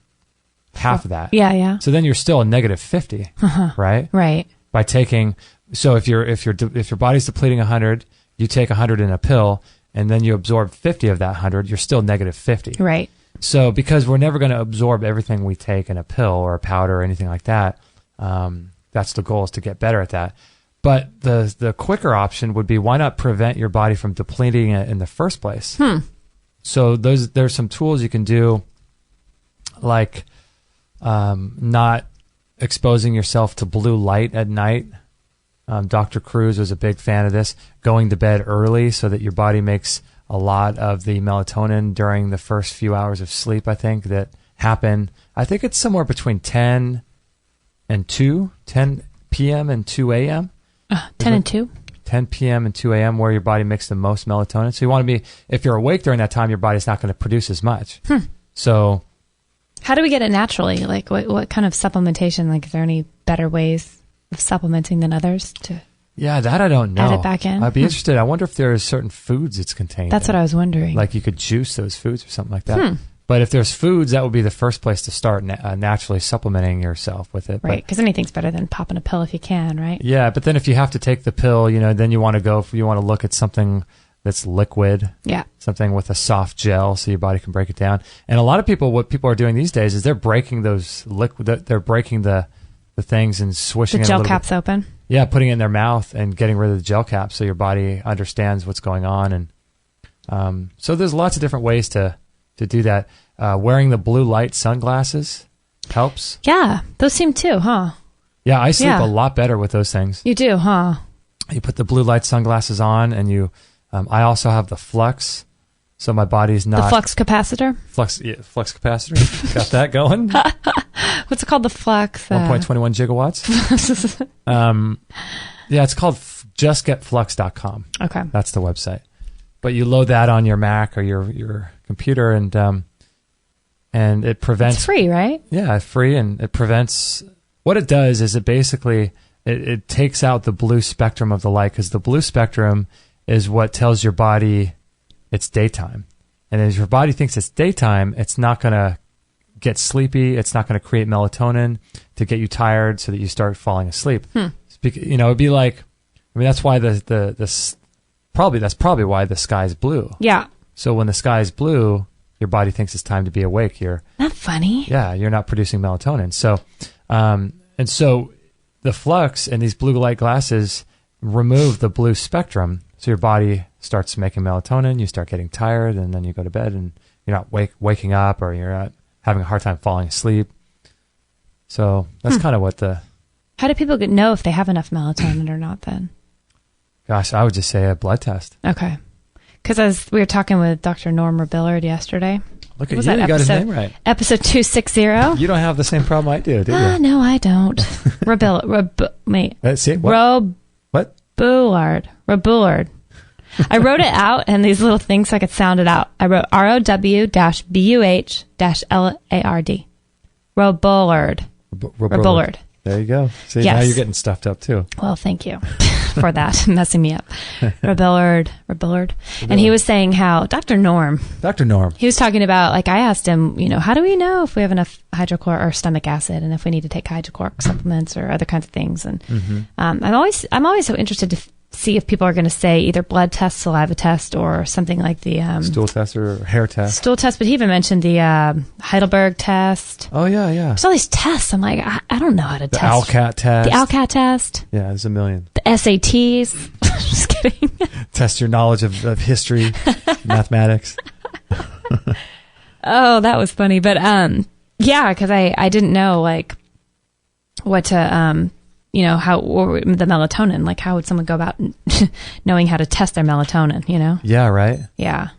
half of that. Yeah. So then you're still a negative 50, right? Right. By taking, so if your body's depleting 100, you take 100 in a pill, and then you absorb 50 of that 100, you're still negative 50. Right. So because we're never going to absorb everything we take in a pill or a powder or anything like that, that's the goal, is to get better at that. But the quicker option would be, why not prevent your body from depleting it in the first place? So there's some tools you can do, like not exposing yourself to blue light at night. Dr. Cruz was a big fan of this, going to bed early so that your body makes a lot of the melatonin during the first few hours of sleep, I think, that happen. I think it's somewhere between 10 p.m. and 2 a.m. 10 and 2? 10 p.m. and 2 a.m. where your body makes the most melatonin. So you want to be, if you're awake during that time, your body's not going to produce as much. So how do we get it naturally? Like what kind of supplementation? Like, is there any better ways of supplementing than others to yeah, that I don't know. add it back in? I'd be interested. I wonder if there's certain foods it's contained That's in. what I was wondering. Like you could juice those foods or something like that. But if there's foods, that would be the first place to start naturally supplementing yourself with it. Right, because anything's better than popping a pill if you can, right? Yeah, but then if you have to take the pill, then you want to look at something that's liquid. Yeah. Something with a soft gel so your body can break it down. And a lot of people, what people are doing these days is they're breaking those they're breaking the things and swishing the it gel a little caps bit. open. Yeah, putting it in their mouth and getting rid of the gel cap so your body understands what's going on. And so there's lots of different ways to do that. Wearing the blue light sunglasses helps. Yeah, those seem too, huh? Yeah, I sleep a lot better with those things. You do, huh? You put the blue light sunglasses on, and you. I also have the flux, so my body's not the flux capacitor. Flux capacitor. Got that going. What's it called? The flux. 1.21 gigawatts. Yeah, it's called justgetflux.com. Okay, that's the website. But you load that on your Mac or your computer, and it prevents. It's free, right? Yeah, it's free, and it prevents. What it does is it basically it takes out the blue spectrum of the light, because the blue spectrum is what tells your body it's daytime, and as your body thinks it's daytime, it's not going to get sleepy. It's not going to create melatonin to get you tired so that you start falling asleep. It'd be like, that's why that's probably why the sky's blue. Yeah. So when the sky's blue, your body thinks it's time to be awake. You're not funny. Yeah, you're not producing melatonin. So, and so the flux and these blue light glasses remove the blue spectrum, so your body starts making melatonin. You start getting tired, and then you go to bed, and you're not waking up, or you're not having a hard time falling asleep. So that's kind of what the. How do people know if they have enough melatonin or not? Then. Gosh, I would just say a blood test. Okay. Because as we were talking with Dr. Norm Billard yesterday. Look at you, you got his name right. Episode 260. You don't have the same problem I do you? No, I don't. Wait. Let's see. What? Robullard. I wrote it out and these little things so I could sound it out. I wrote ROW-BUH-LARD. Robullard. There you go. See, yes. Now you're getting stuffed up too. Well, thank you for that, messing me up. Robullard. And he was saying how Dr. Norm, he was talking about, like, I asked him, how do we know if we have enough hydrochloric or stomach acid, and if we need to take hydrochloric supplements or other kinds of things. And I'm always so interested to see if people are going to say either blood test, saliva test, or something like the stool test or hair test. Stool test, but he even mentioned the Heidelberg test. Oh yeah. There's all these tests. I'm like, I don't know how to test. The ALCAT test. The ALCAT test. Yeah, there's a million. The SATs. Just kidding. Test your knowledge of history, mathematics. Oh, that was funny. But yeah, because I didn't know like what to how or the melatonin, like how would someone go about knowing how to test their melatonin, Yeah, right. Yeah,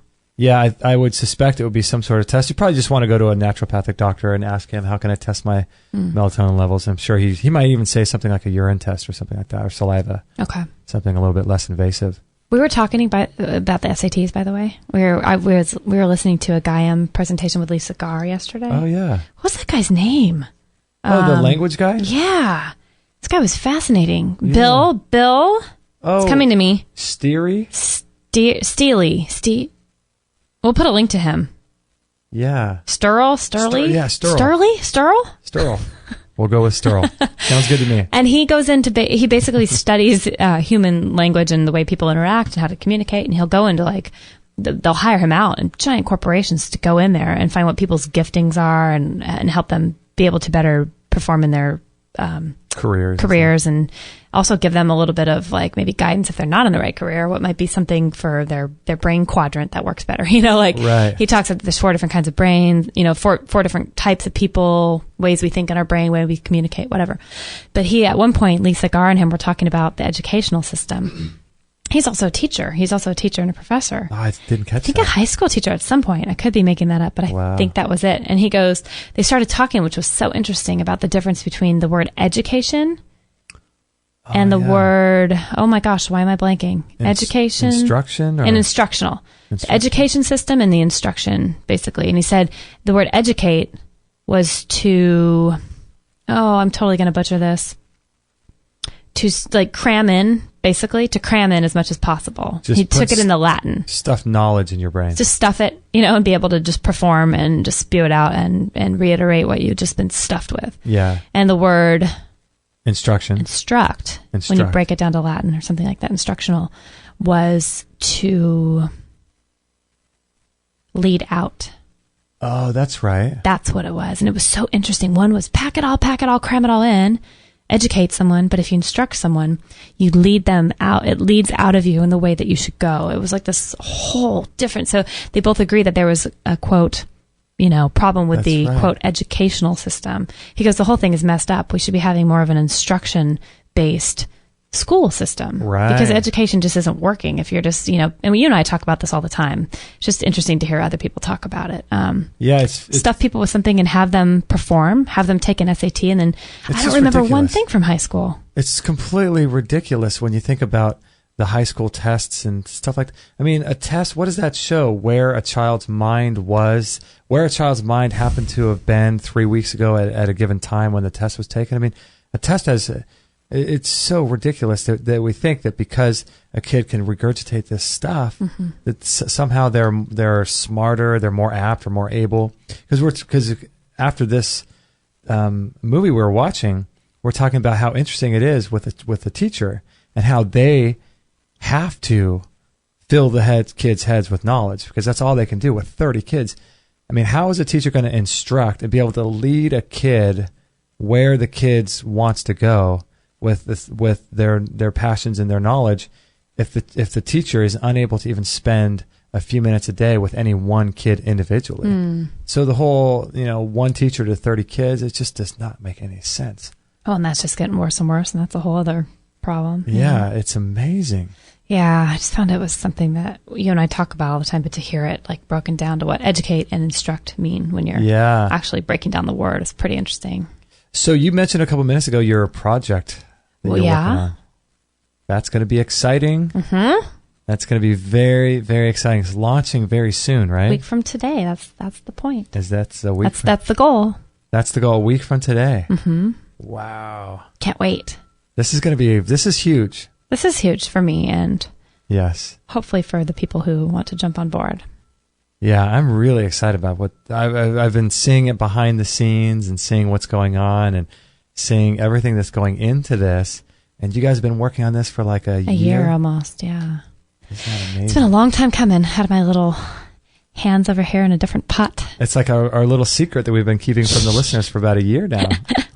I would suspect it would be some sort of test. You probably just want to go to a naturopathic doctor and ask him, how can I test my melatonin levels? I'm sure he might even say something like a urine test or something like that, or saliva. Okay. Something a little bit less invasive. We were talking about the SATs, by the way. We were listening to a Gaiam presentation with Lisa Garr yesterday. Oh, yeah. What's that guy's name? Oh, the language guy? Yeah. This guy was fascinating. Yeah. Bill? Oh. It's coming to me. Steely? Steely. We'll put a link to him. Yeah. Sturley? Yeah, Sturl. Sturl. We'll go with Sturl. Sounds good to me. And he goes into, he basically studies human language and the way people interact and how to communicate. And he'll go into like, they'll hire him out and giant corporations to go in there and find what people's giftings are and help them be able to better perform in their careers and also give them a little bit of like maybe guidance if they're not in the right career, what might be something for their brain quadrant that works better. Right. He talks about there's 4 different kinds of brains, four different types of people, ways we think in our brain, way we communicate, whatever. But at one point, Lisa Garr and him were talking about the educational system. He's also a teacher. He's also a teacher and a professor. Oh, I didn't catch that. I think a high school teacher at some point. I could be making that up, but I think that was it. And he goes, they started talking, which was so interesting, about the difference between the word education and the word, oh my gosh, why am I blanking? Education. Instruction? And instructional. The education system and the instruction, basically. And he said the word educate was to, I'm totally going to butcher this, to like cram in, basically, to cram in as much as possible. He took it into Latin. Stuff knowledge in your brain. Just stuff it, and be able to just perform and just spew it out and reiterate what you've just been stuffed with. Yeah. And the word instruct, when you break it down to Latin or something like that, instructional, was to lead out. Oh, that's right. That's what it was. And it was so interesting. One was pack it all, cram it all in. Educate someone, but if you instruct someone, you lead them out. It leads out of you in the way that you should go. It was like this whole different. So they both agree that there was a quote, problem with quote educational system. He goes, the whole thing is messed up. We should be having more of an instruction based school system, right? Because education just isn't working if you're just, and you and I talk about this all the time. It's just interesting to hear other people talk about it. It's stuff people with something and have them perform, have them take an SAT, and then I don't remember one thing from high school. It's completely ridiculous when you think about the high school tests and stuff like that. I mean, a test, what does that show? Where a child's mind was, where a child's mind happened to have been 3 weeks ago at a given time when the test was taken. I mean, a test it's so ridiculous that we think that because a kid can regurgitate this stuff, that somehow they're smarter, they're more apt or more able. Because after this movie we were watching, we're talking about how interesting it is with the teacher and how they have to fill the kids' heads with knowledge because that's all they can do with 30 kids. I mean, how is a teacher going to instruct and be able to lead a kid where the kids wants to go with their passions and their knowledge if the teacher is unable to even spend a few minutes a day with any one kid individually? So the whole, one teacher to 30 kids, it just does not make any sense. Oh, and that's just getting worse and worse, and that's a whole other problem. Yeah, it's amazing. Yeah, I just found it was something that you and I talk about all the time, but to hear it like broken down to what educate and instruct mean when you're actually breaking down the word is pretty interesting. So you mentioned a couple minutes ago your project that you're working on. That's going to be exciting. Mm-hmm. That's going to be very, very exciting. It's launching very soon, right? A week from today. That's the point. That's a week. That's the goal. That's the goal. A week from today. Mm-hmm. Wow. Can't wait. This is huge. This is huge for me and yes, hopefully for the people who want to jump on board. Yeah, I'm really excited about what I've been seeing it behind the scenes and seeing what's going on and seeing everything that's going into this. And you guys have been working on this for like a year? A year almost, yeah. Isn't that amazing? It's been a long time coming. Had my little hands over here in a different pot. It's like our little secret that we've been keeping from the listeners for about a year now.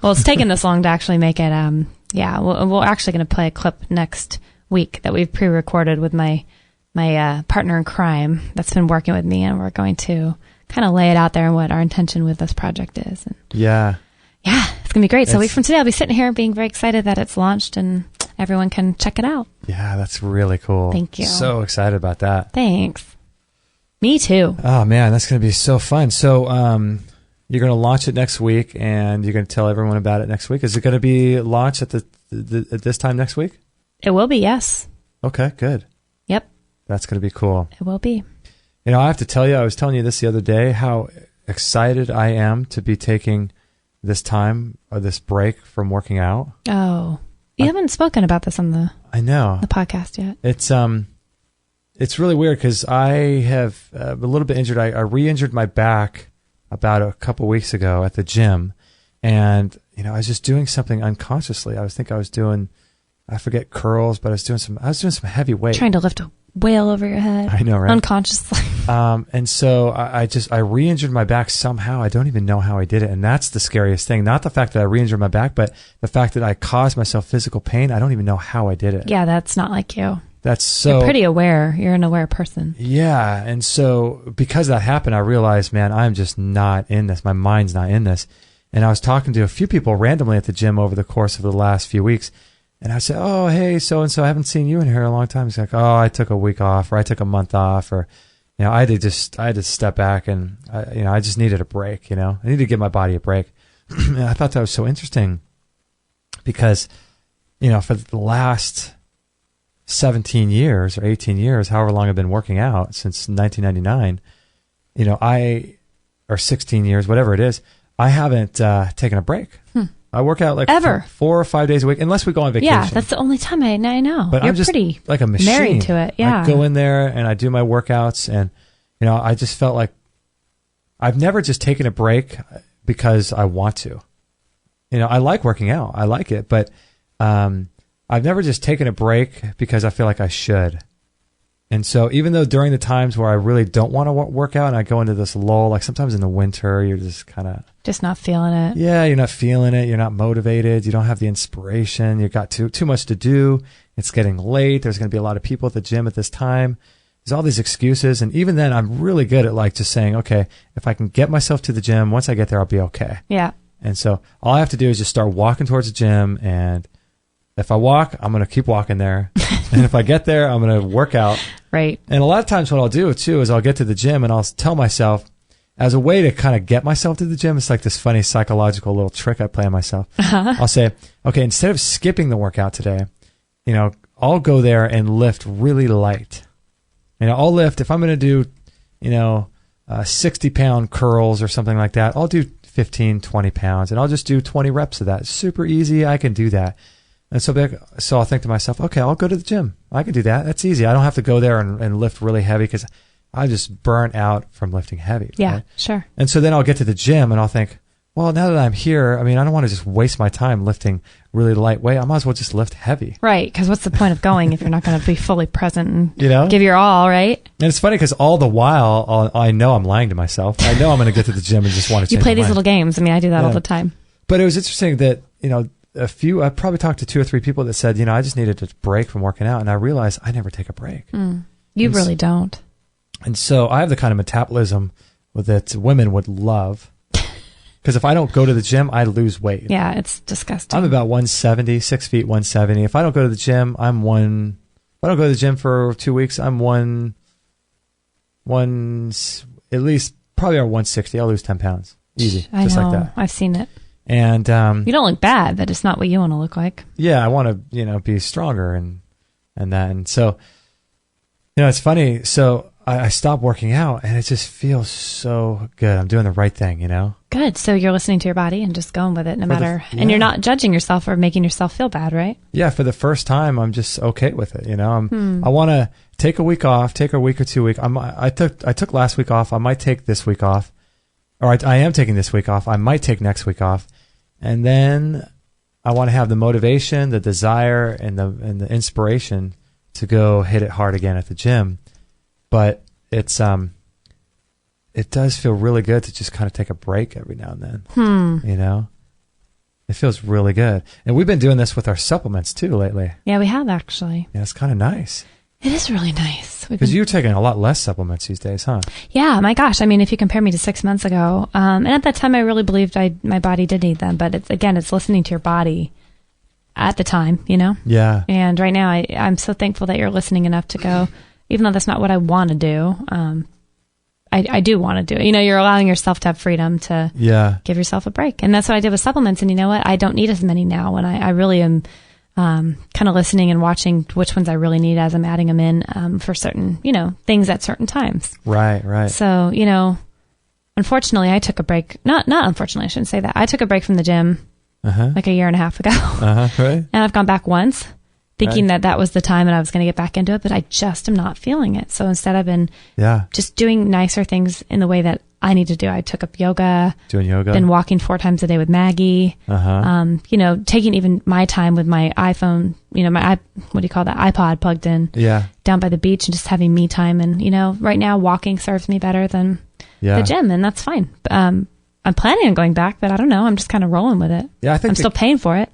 Well, it's taken this long to actually make it. We're actually going to play a clip next week that we've pre-recorded with my partner in crime that's been working with me, and we're going to kind of lay it out there and what our intention with this project is. And yeah, it's going to be great. So a week from today, I'll be sitting here being very excited that it's launched and everyone can check it out. Yeah, that's really cool. Thank you. So excited about that. Thanks. Me too. Oh, man, that's going to be so fun. So you're going to launch it next week, and you're going to tell everyone about it next week. Is it going to be launched at at this time next week? It will be, yes. Okay, good. Yep. That's going to be cool. It will be. I have to tell you, I was telling you this the other day, how excited I am to be taking this time or this break from working out. Oh, you haven't spoken about this on the podcast yet. It's really weird because I have a little bit injured. I re-injured my back about a couple weeks ago at the gym, and I was just doing something unconsciously. I was doing, I forget curls, but I was doing some heavy weight. Trying to lift a whale over your head. I know, right? Unconsciously. And so I re-injured my back somehow. I don't even know how I did it. And that's the scariest thing. Not the fact that I re-injured my back, but the fact that I caused myself physical pain. I don't even know how I did it. Yeah, that's not like you. You're pretty aware. You're an aware person. Yeah. And so because that happened, I realized, man, I'm just not in this. My mind's not in this. And I was talking to a few people randomly at the gym over the course of the last few weeks. And I said, oh, hey, so-and-so, I haven't seen you in here in a long time. He's like, oh, I took a week off, or I took a month off, or, I had to step back, and I just needed a break. I needed to give my body a break. And I thought that was so interesting because, for the last 17 years or 18 years, however long I've been working out since 1999, or 16 years, whatever it is, I haven't taken a break. I work out like ever 4 or 5 days a week, unless we go on vacation. Yeah, that's the only time I know. But you're I'm just pretty like a machine. Married to it. Yeah, I go in there and I do my workouts, and I just felt like I've never just taken a break because I want to. I like working out, I like it, but I've never just taken a break because I feel like I should. And so even though during the times where I really don't want to work out and I go into this lull, like sometimes in the winter, you're just kind of... just not feeling it. Yeah, you're not feeling it. You're not motivated. You don't have the inspiration. You've got too much to do. It's getting late. There's going to be a lot of people at the gym at this time. There's all these excuses. And even then, I'm really good at like just saying, okay, if I can get myself to the gym, once I get there, I'll be okay. Yeah. And so all I have to do is just start walking towards the gym. And if I walk, I'm going to keep walking there. And if I get there, I'm going to work out. Right. And a lot of times what I'll do too is I'll get to the gym and I'll tell myself, as a way to kind of get myself to the gym, it's like this funny psychological little trick I play on myself. I'll say, okay, instead of skipping the workout today, I'll go there and lift really light. I'll lift, if I'm going to do, 60-pound curls or something like that, I'll do 15, 20 pounds, and I'll just do 20 reps of that. It's super easy. I can do that. And so I'll think to myself, okay, I'll go to the gym. I can do that. That's easy. I don't have to go there and lift really heavy because I just burnt out from lifting heavy. Yeah, right? Sure. And so then I'll get to the gym and I'll think, well, now that I'm here, I don't want to just waste my time lifting really lightweight. I might as well just lift heavy. Right, because what's the point of going if you're not going to be fully present and give your all, right? And it's funny because all the while, I know I'm lying to myself. I know I'm going to get to the gym and just want to change You play my these mind. little games. I do that all the time. But it was interesting that, I probably talked to 2 or 3 people that said, I just needed a break from working out. And I realized I never take a break. You really don't. And so I have the kind of metabolism that women would love. Because if I don't go to the gym, I lose weight. Yeah, it's disgusting. I'm about 170, 6 feet, 170. If I don't go to the gym, if I don't go to the gym for 2 weeks, I'm at least probably around 160. I'll lose 10 pounds. Easy. I just know. like that. I've seen it. And you don't look bad. That is not what you want to look like. Yeah, I want to, be stronger and that. And so, it's funny. So I stopped working out and it just feels so good. I'm doing the right thing, Good. So you're listening to your body and just going with it no matter. And you're not judging yourself or making yourself feel bad, right? Yeah. For the first time, I'm just okay with it. I want to take a week off, take a week or 2 weeks. I took last week off. I might take this week off. Or I am taking this week off. I might take next week off. And then I want to have the motivation, the desire, and the inspiration to go hit it hard again at the gym. But it does feel really good to just kind of take a break every now and then. It feels really good. And we've been doing this with our supplements too lately. Yeah, we have actually. Yeah, it's kind of nice. It is really nice. Because you're taking a lot less supplements these days, huh? Yeah, my gosh. If you compare me to 6 months ago, and at that time I really believed my body did need them, but it's listening to your body at the time, Yeah. And right now I'm so thankful that you're listening enough to go, even though that's not what I want to do. I do want to do it. You're allowing yourself to have freedom to give yourself a break. And that's what I did with supplements. And you know what? I don't need as many now when I really am kind of listening and watching which ones I really need as I'm adding them in for certain, things at certain times. Right. So, unfortunately, I took a break. Not unfortunately, I shouldn't say that. I took a break from the gym like a year and a half ago. Right. And I've gone back once thinking that was the time and I was going to get back into it, but I just am not feeling it. So instead I've been just doing nicer things in the way that I need to do. I took up yoga. Doing yoga. Been walking 4 times a day with Maggie. You know, taking even my time with my iPhone, you know, my iPod plugged in. Yeah. Down by the beach and just having me time. And, you know, right now walking serves me better than the gym, and that's fine. I'm planning on going back, but I don't know. I'm just kind of rolling with it. Yeah, I think I'm still paying for it.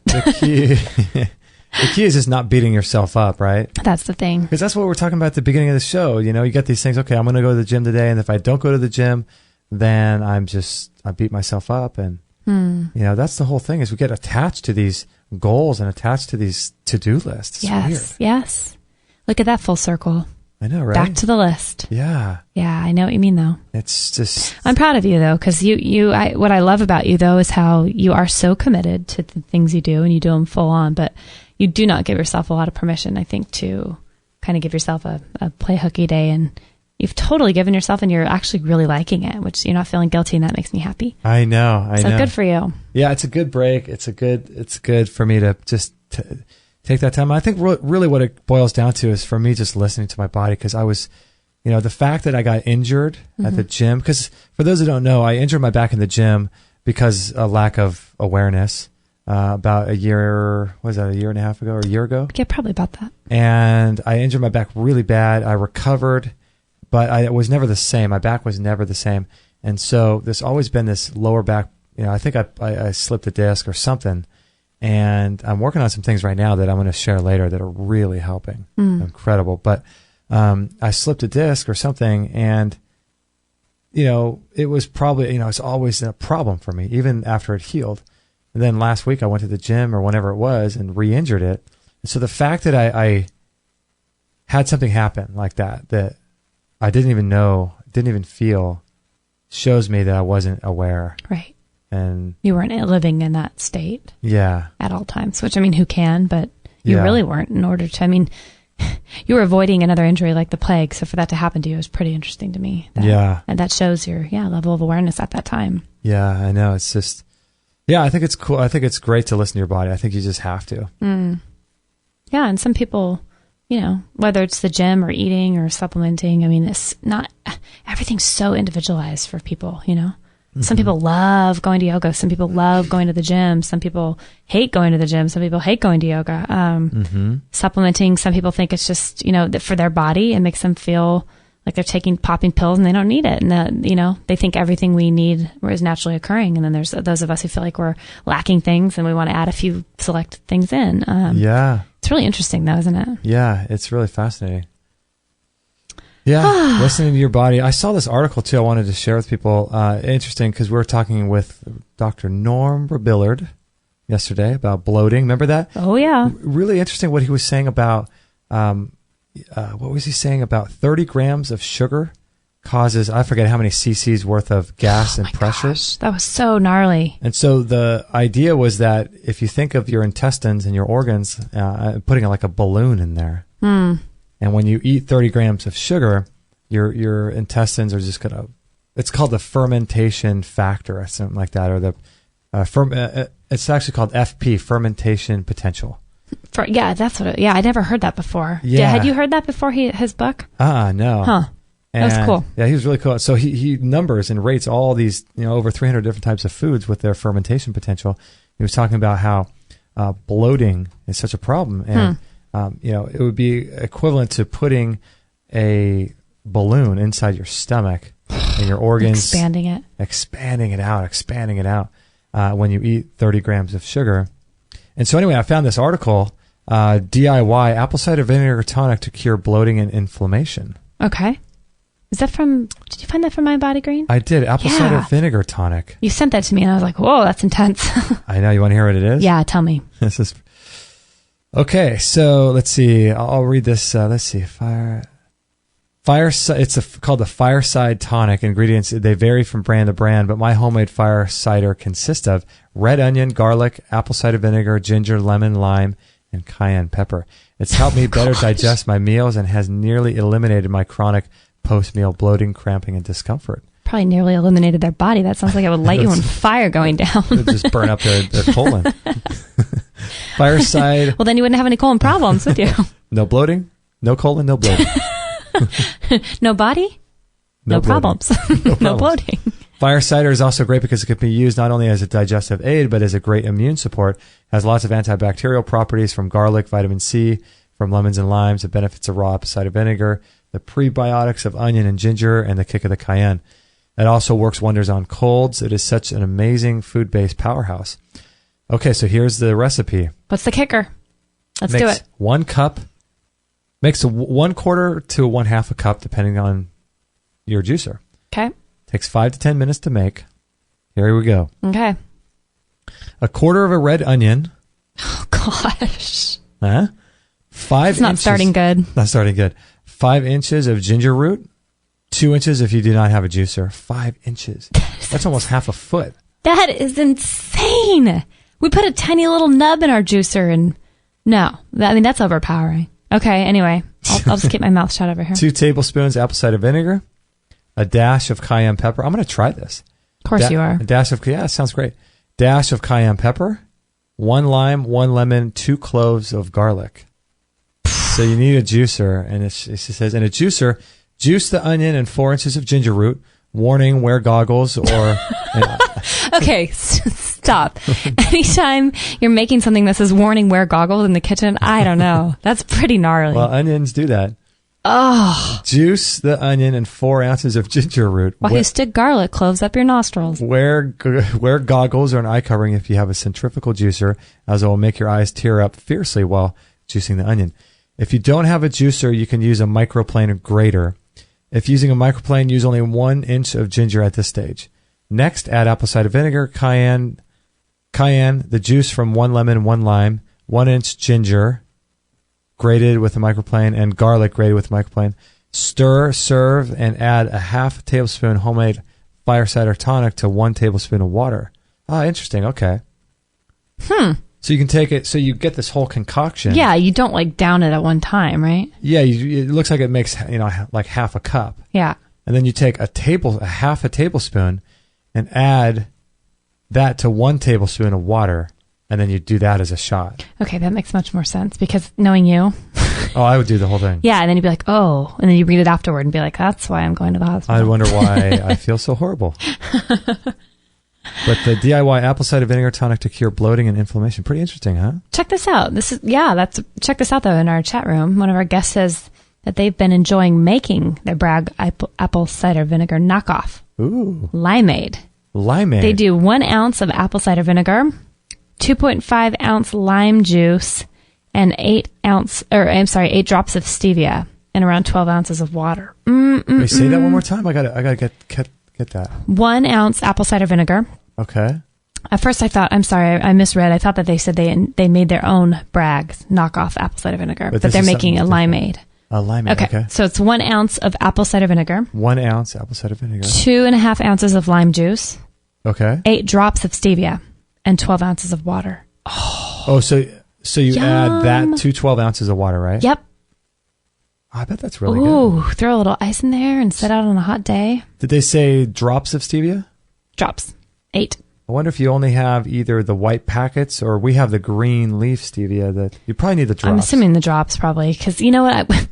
The key is just not beating yourself up, right? That's the thing. Because that's what we're talking about at the beginning of the show. You know, you get these things, okay, I'm going to go to the gym today, and if I don't go to the gym, then I beat myself up. And, you know, that's the whole thing is we get attached to these goals and attached to these to-do lists. It's weird. Yes. Look at that full circle. I know, right? Back to the list. Yeah. Yeah, I know what you mean, though. It's just... I'm proud of you, though, because what I love about you, though, is how you are so committed to the things you do, and you do them full on, but you do not give yourself a lot of permission, I think, to kind of give yourself a play hooky day, and you've totally given yourself, and you're actually really liking it, which you're not feeling guilty, and that makes me happy. I know. So good for you. Yeah, it's a good break. It's good for me to just take that time. I think really what it boils down to is for me just listening to my body, because I was, you know, the fact that I got injured at the gym, because for those who don't know, I injured my back in the gym because a lack of awareness. About a year and a half ago or a year ago? Yeah, probably about that. And I injured my back really bad. I recovered, but I was never the same. My back was never the same. And so there's always been this lower back, you know, I think I slipped a disc or something. And I'm working on some things right now that I'm going to share later that are really helping. Incredible. But I slipped a disc or something, and, you know, it was probably, you know, it's always a problem for me, even after it healed. And then last week I went to the gym or whenever it was and re-injured it. And so the fact that I had something happen like that I didn't even know, didn't even feel, shows me that I wasn't aware. Right. And you weren't living in that state. Yeah. At all times, which, I mean, who can? But you really weren't in order to, I mean, you were avoiding another injury like the plague. So for that to happen to you is pretty interesting to me. And that shows your level of awareness at that time. Yeah, I know. It's just... Yeah, I think it's cool. I think it's great to listen to your body. I think you just have to. Yeah, and some people, you know, whether it's the gym or eating or supplementing, I mean, it's not, everything's so individualized for people, you know. Some people love going to yoga. Some people love going to the gym. Some people hate going to the gym. Some people hate going to yoga. Supplementing, some people think it's just, you know, that for their body, it makes them feel like they're popping pills and they don't need it. And you know, they think everything we need is naturally occurring. And then there's those of us who feel like we're lacking things and we want to add a few select things in. It's really interesting though, isn't it? Yeah, it's really fascinating. Yeah, listening to your body. I saw this article too I wanted to share with people. Interesting, because we were talking with Dr. Norm Billard yesterday about bloating. Remember that? Oh, yeah. Really interesting what he was saying about... what was he saying about 30 grams of sugar causes, I forget how many cc's worth of gas and pressure. Gosh, that was so gnarly. And so the idea was that if you think of your intestines and your organs, putting like a balloon in there, and when you eat 30 grams of sugar, your intestines are just going to, it's called the fermentation factor or something like that, or the, it's actually called FP, fermentation potential. That's what I never heard that before. Yeah. Had you heard that before his book? No. Huh. That was cool. Yeah, he was really cool. So he numbers and rates all these, you know, over 300 different types of foods with their fermentation potential. He was talking about how bloating is such a problem. And, you know, it would be equivalent to putting a balloon inside your stomach and your organs. Expanding it out when you eat 30 grams of sugar. And so anyway, I found this article, DIY apple cider vinegar tonic to cure bloating and inflammation. Okay. Did you find that from My Body Green? I did. Apple cider vinegar tonic. You sent that to me and I was like, whoa, that's intense. I know. You want to hear what it is? Yeah, tell me. Okay, so let's see. I'll read this. Let's see. It's called the Fireside Tonic. Ingredients, they vary from brand to brand, but my homemade fire cider consists of red onion, garlic, apple cider vinegar, ginger, lemon, lime, and cayenne pepper. It's helped me better digest my meals and has nearly eliminated my chronic post-meal bloating, cramping, and discomfort. Probably nearly eliminated their body. That sounds like it would light you on fire going down. It would just burn up their colon. Fireside. Well, then you wouldn't have any colon problems, would you? No bloating, no colon, no bloating. No body? no problems. No bloating. Fire cider is also great because it can be used not only as a digestive aid, but as a great immune support. It has lots of antibacterial properties from garlic, vitamin C, from lemons and limes, the benefits of raw apple cider vinegar, the prebiotics of onion and ginger, and the kick of the cayenne. It also works wonders on colds. It is such an amazing food-based powerhouse. Okay, so here's the recipe. What's the kicker? Let's do it. 1 cup. Makes a 1/4 to 1/2 a cup, depending on your juicer. Okay. Takes 5 to 10 minutes to make. Here we go. Okay. 1/4 of a red onion. Oh, gosh. 5 It's not inches. starting good. Not starting good. 5 inches of ginger root. 2 inches if you do not have a juicer. 5 inches. That's almost half a foot. That is insane. We put a tiny little nub in our juicer and no. That's overpowering. Okay, anyway. I'll just keep my mouth shut over here. 2 tablespoons apple cider vinegar. A dash of cayenne pepper. I'm going to try this. Of course you are. A dash of, yeah, sounds great. Dash of cayenne pepper. 1 lime, 1 lemon, 2 cloves of garlic. So you need a juicer. And it says, in a juicer, juice the onion and 4 inches of ginger root. Warning, wear goggles or... Okay, stop. Anytime you're making something that says warning, wear goggles in the kitchen, I don't know. That's pretty gnarly. Well, onions do that. Oh. Juice the onion and 4 ounces of ginger root. While you stick garlic cloves up your nostrils. Wear goggles or an eye covering if you have a centrifugal juicer, as it will make your eyes tear up fiercely while juicing the onion. If you don't have a juicer, you can use a microplane grater. If using a microplane, use only 1 inch of ginger at this stage. Next, add apple cider vinegar, cayenne, the juice from 1 lemon, 1 lime, 1 inch ginger, grated with a microplane, and garlic grated with a microplane. Stir, serve, and add a half tablespoon homemade fire cider tonic to 1 tablespoon of water. Ah, interesting. Okay. So you can take it, so you get this whole concoction. Yeah, you don't down it at one time, right? Yeah, it looks like it makes, like half a cup. Yeah. And then you take a half a tablespoon and add that to 1 tablespoon of water, and then you do that as a shot. Okay, that makes much more sense because knowing you. Oh, I would do the whole thing. Yeah, and then you'd be like, oh, and then you read it afterward and be like, that's why I'm going to the hospital. I wonder why I feel so horrible. But the DIY apple cider vinegar tonic to cure bloating and inflammation. Pretty interesting, huh? Check this out. Check this out though in our chat room. One of our guests says that they've been enjoying making their Bragg apple cider vinegar knockoff. Ooh. Limeade. They do 1 ounce of apple cider vinegar, 2.5 ounce lime juice, and 8 drops of stevia, and around 12 ounces of water. Wait, say that one more time. I gotta get that. 1 ounce apple cider vinegar. Okay. At first I thought, I'm sorry, I misread. I thought that they said they made their own Bragg knockoff apple cider vinegar, but they're making a limeade. A limeade, okay. So it's 1 ounce of apple cider vinegar. 1 ounce apple cider vinegar. 2.5 ounces of lime juice. Okay. 8 drops of stevia, and 12 ounces of water. Oh, so you add that to 12 ounces of water, right? Yep. Oh, I bet that's really good. good. Throw a little ice in there and set out on a hot day. Did they say drops of stevia? Drops. 8. I wonder if you only have either the white packets or we have the green leaf stevia. That you probably need the drops. I'm assuming the drops probably, because you know what?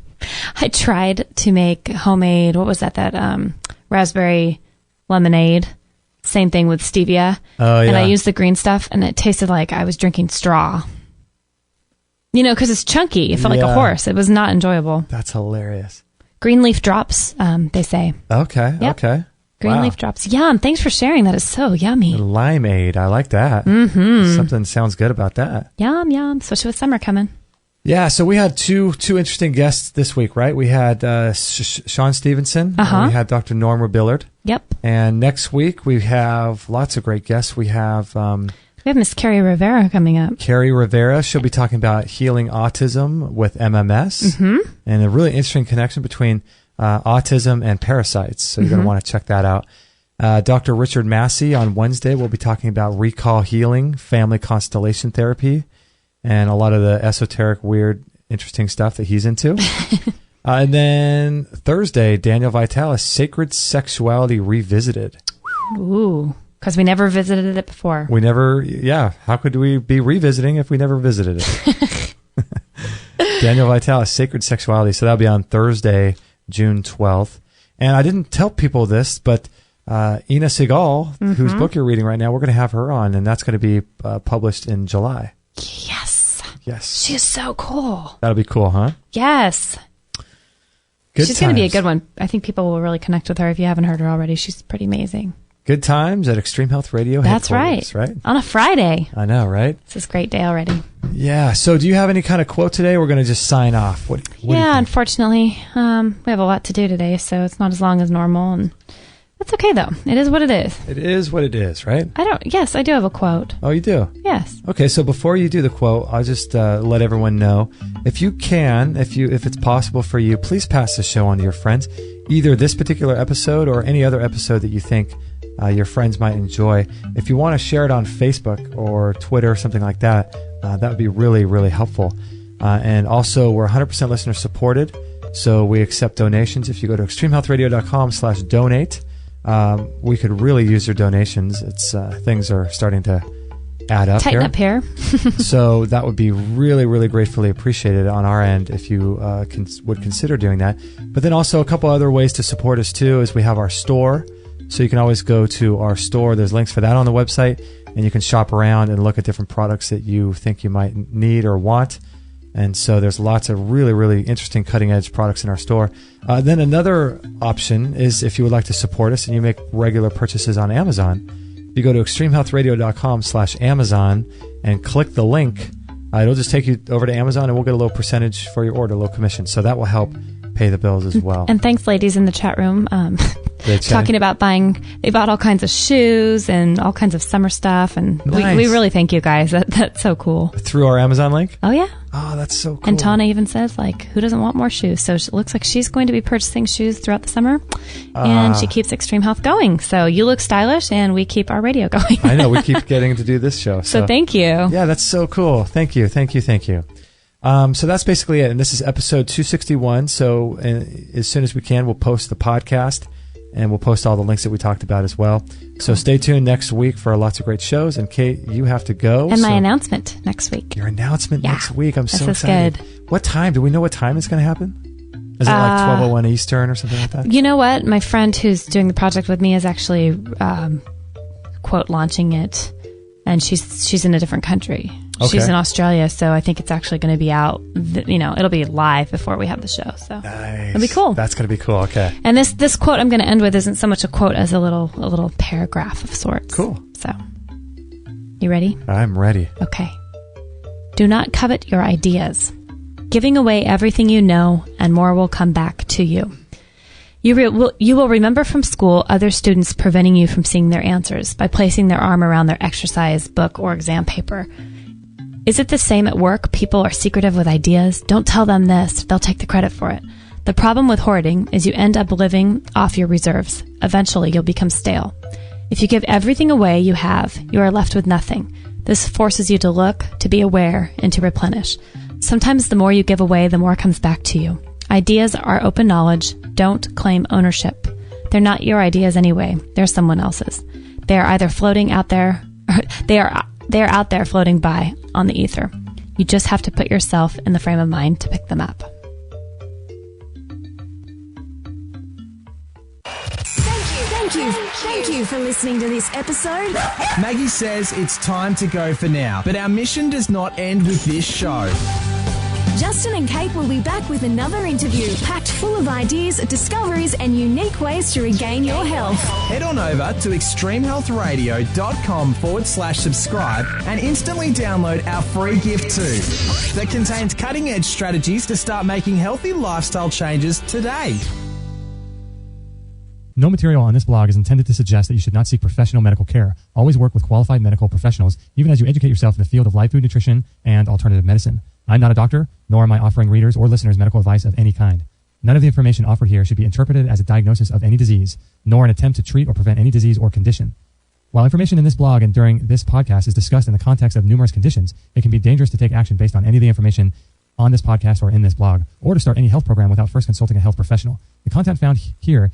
I tried to make homemade, what was that raspberry lemonade. Same thing with stevia. Oh, yeah. And I used the green stuff, and it tasted like I was drinking straw. Because it's chunky. It felt like a horse. It was not enjoyable. That's hilarious. Green leaf drops, they say. Okay, yep. Okay. Green leaf drops. Yum. Thanks for sharing. That is so yummy. Limeade. I like that. Mm-hmm. Something sounds good about that. Yum, yum. Especially with summer coming. Yeah, so we had two interesting guests this week, right? We had Sean Stevenson. And we had Dr. Norma Billard. Yep. And next week we have lots of great guests. We have Miss Carrie Rivera coming up. Carrie Rivera. She'll be talking about healing autism with MMS. And a really interesting connection between autism and parasites. So you're going to want to check that out. Dr. Richard Massey on Wednesday will be talking about recall healing, family constellation therapy, and a lot of the esoteric, weird, interesting stuff that he's into. And then Thursday, Daniel Vitalis, Sacred Sexuality Revisited. Ooh, because we never visited it before. We never, how could we be revisiting if we never visited it? Daniel Vitalis, Sacred Sexuality. So that'll be on Thursday, June 12th. And I didn't tell people this, but Ina Segal, whose book you're reading right now, we're going to have her on, and that's going to be published in July. Yes. Yes. She's so cool. That'll be cool, huh? Yes. She's going to be a good one. I think people will really connect with her if you haven't heard her already. She's pretty amazing. Good times at Extreme Health Radio. That's right. On a Friday. I know, right? It's this great day already. Yeah. So do you have any kind of quote today? We're going to just sign off. What unfortunately, we have a lot to do today, so it's not as long as normal, and that's okay, though. It is what it is. It is what it is, right? Yes, I do have a quote. Oh, you do? Yes. Okay, so before you do the quote, I'll just let everyone know, if you can, if it's possible for you, please pass the show on to your friends, either this particular episode or any other episode that you think your friends might enjoy. If you want to share it on Facebook or Twitter or something like that, that would be really, really helpful. And also, we're 100% listener supported, so we accept donations. If you go to extremehealthradio.com/donate, we could really use your donations. It's things are starting to add up. Tighten up here. So that would be really, really gratefully appreciated on our end if you would consider doing that. But then also a couple other ways to support us too is we have our store. So you can always go to our store. There's links for that on the website, and you can shop around and look at different products that you think you might need or want. And so there's lots of really, really interesting cutting-edge products in our store. Then another option is if you would like to support us and you make regular purchases on Amazon, you go to extremehealthradio.com/Amazon and click the link. It'll just take you over to Amazon, and we'll get a little percentage for your order, a little commission. So that will help pay the bills as well. And thanks, ladies in the chat room. Talking about they bought all kinds of shoes and all kinds of summer stuff, and nice. we really thank you guys. That's so cool. Through our Amazon link? Oh, yeah. Oh, that's so cool. And Tana even says, who doesn't want more shoes? So it looks like she's going to be purchasing shoes throughout the summer, and she keeps Extreme Health going. So you look stylish, and we keep our radio going. I know. We keep getting to do this show. So thank you. Yeah, that's so cool. Thank you. So that's basically it. And this is episode 261. So as soon as we can, we'll post the podcast, and we'll post all the links that we talked about as well. So stay tuned next week for lots of great shows. And Kate, you have to go. And my announcement next week. Your announcement next week. I'm so excited. Good. What time? Do we know what time it's going to happen? Is it like 12:01 Eastern or something like that? You know what? My friend who's doing the project with me is actually, quote, launching it. And she's in a different country. Okay. She's in Australia, so I think it's actually going to be out. It'll be live before we have the show. So nice. It'll be cool. That's going to be cool. Okay. And this quote I'm going to end with isn't so much a quote as a little paragraph of sorts. Cool. So, you ready? I'm ready. Okay. Do not covet your ideas. Giving away everything you know, and more will come back to you. You will remember from school other students preventing you from seeing their answers by placing their arm around their exercise book or exam paper. Is it the same at work? People are secretive with ideas. Don't tell them this. They'll take the credit for it. The problem with hoarding is you end up living off your reserves. Eventually, you'll become stale. If you give everything away you have, you are left with nothing. This forces you to look, to be aware, and to replenish. Sometimes the more you give away, the more comes back to you. Ideas are open knowledge. Don't claim ownership. They're not your ideas anyway. They're someone else's. They are either floating out there, or they are out there floating by on the ether. You just have to put yourself in the frame of mind to pick them up. Thank you for listening to this episode. Maggie says it's time to go for now, but our mission does not end with this show. Justin and Kate will be back with another interview packed full of ideas, discoveries, and unique ways to regain your health. Head on over to extremehealthradio.com/subscribe and instantly download our free gift too that contains cutting-edge strategies to start making healthy lifestyle changes today. No material on this blog is intended to suggest that you should not seek professional medical care. Always work with qualified medical professionals, even as you educate yourself in the field of live food nutrition and alternative medicine. I'm not a doctor, nor am I offering readers or listeners medical advice of any kind. None of the information offered here should be interpreted as a diagnosis of any disease, nor an attempt to treat or prevent any disease or condition. While information in this blog and during this podcast is discussed in the context of numerous conditions, it can be dangerous to take action based on any of the information on this podcast or in this blog, or to start any health program without first consulting a health professional. The content found here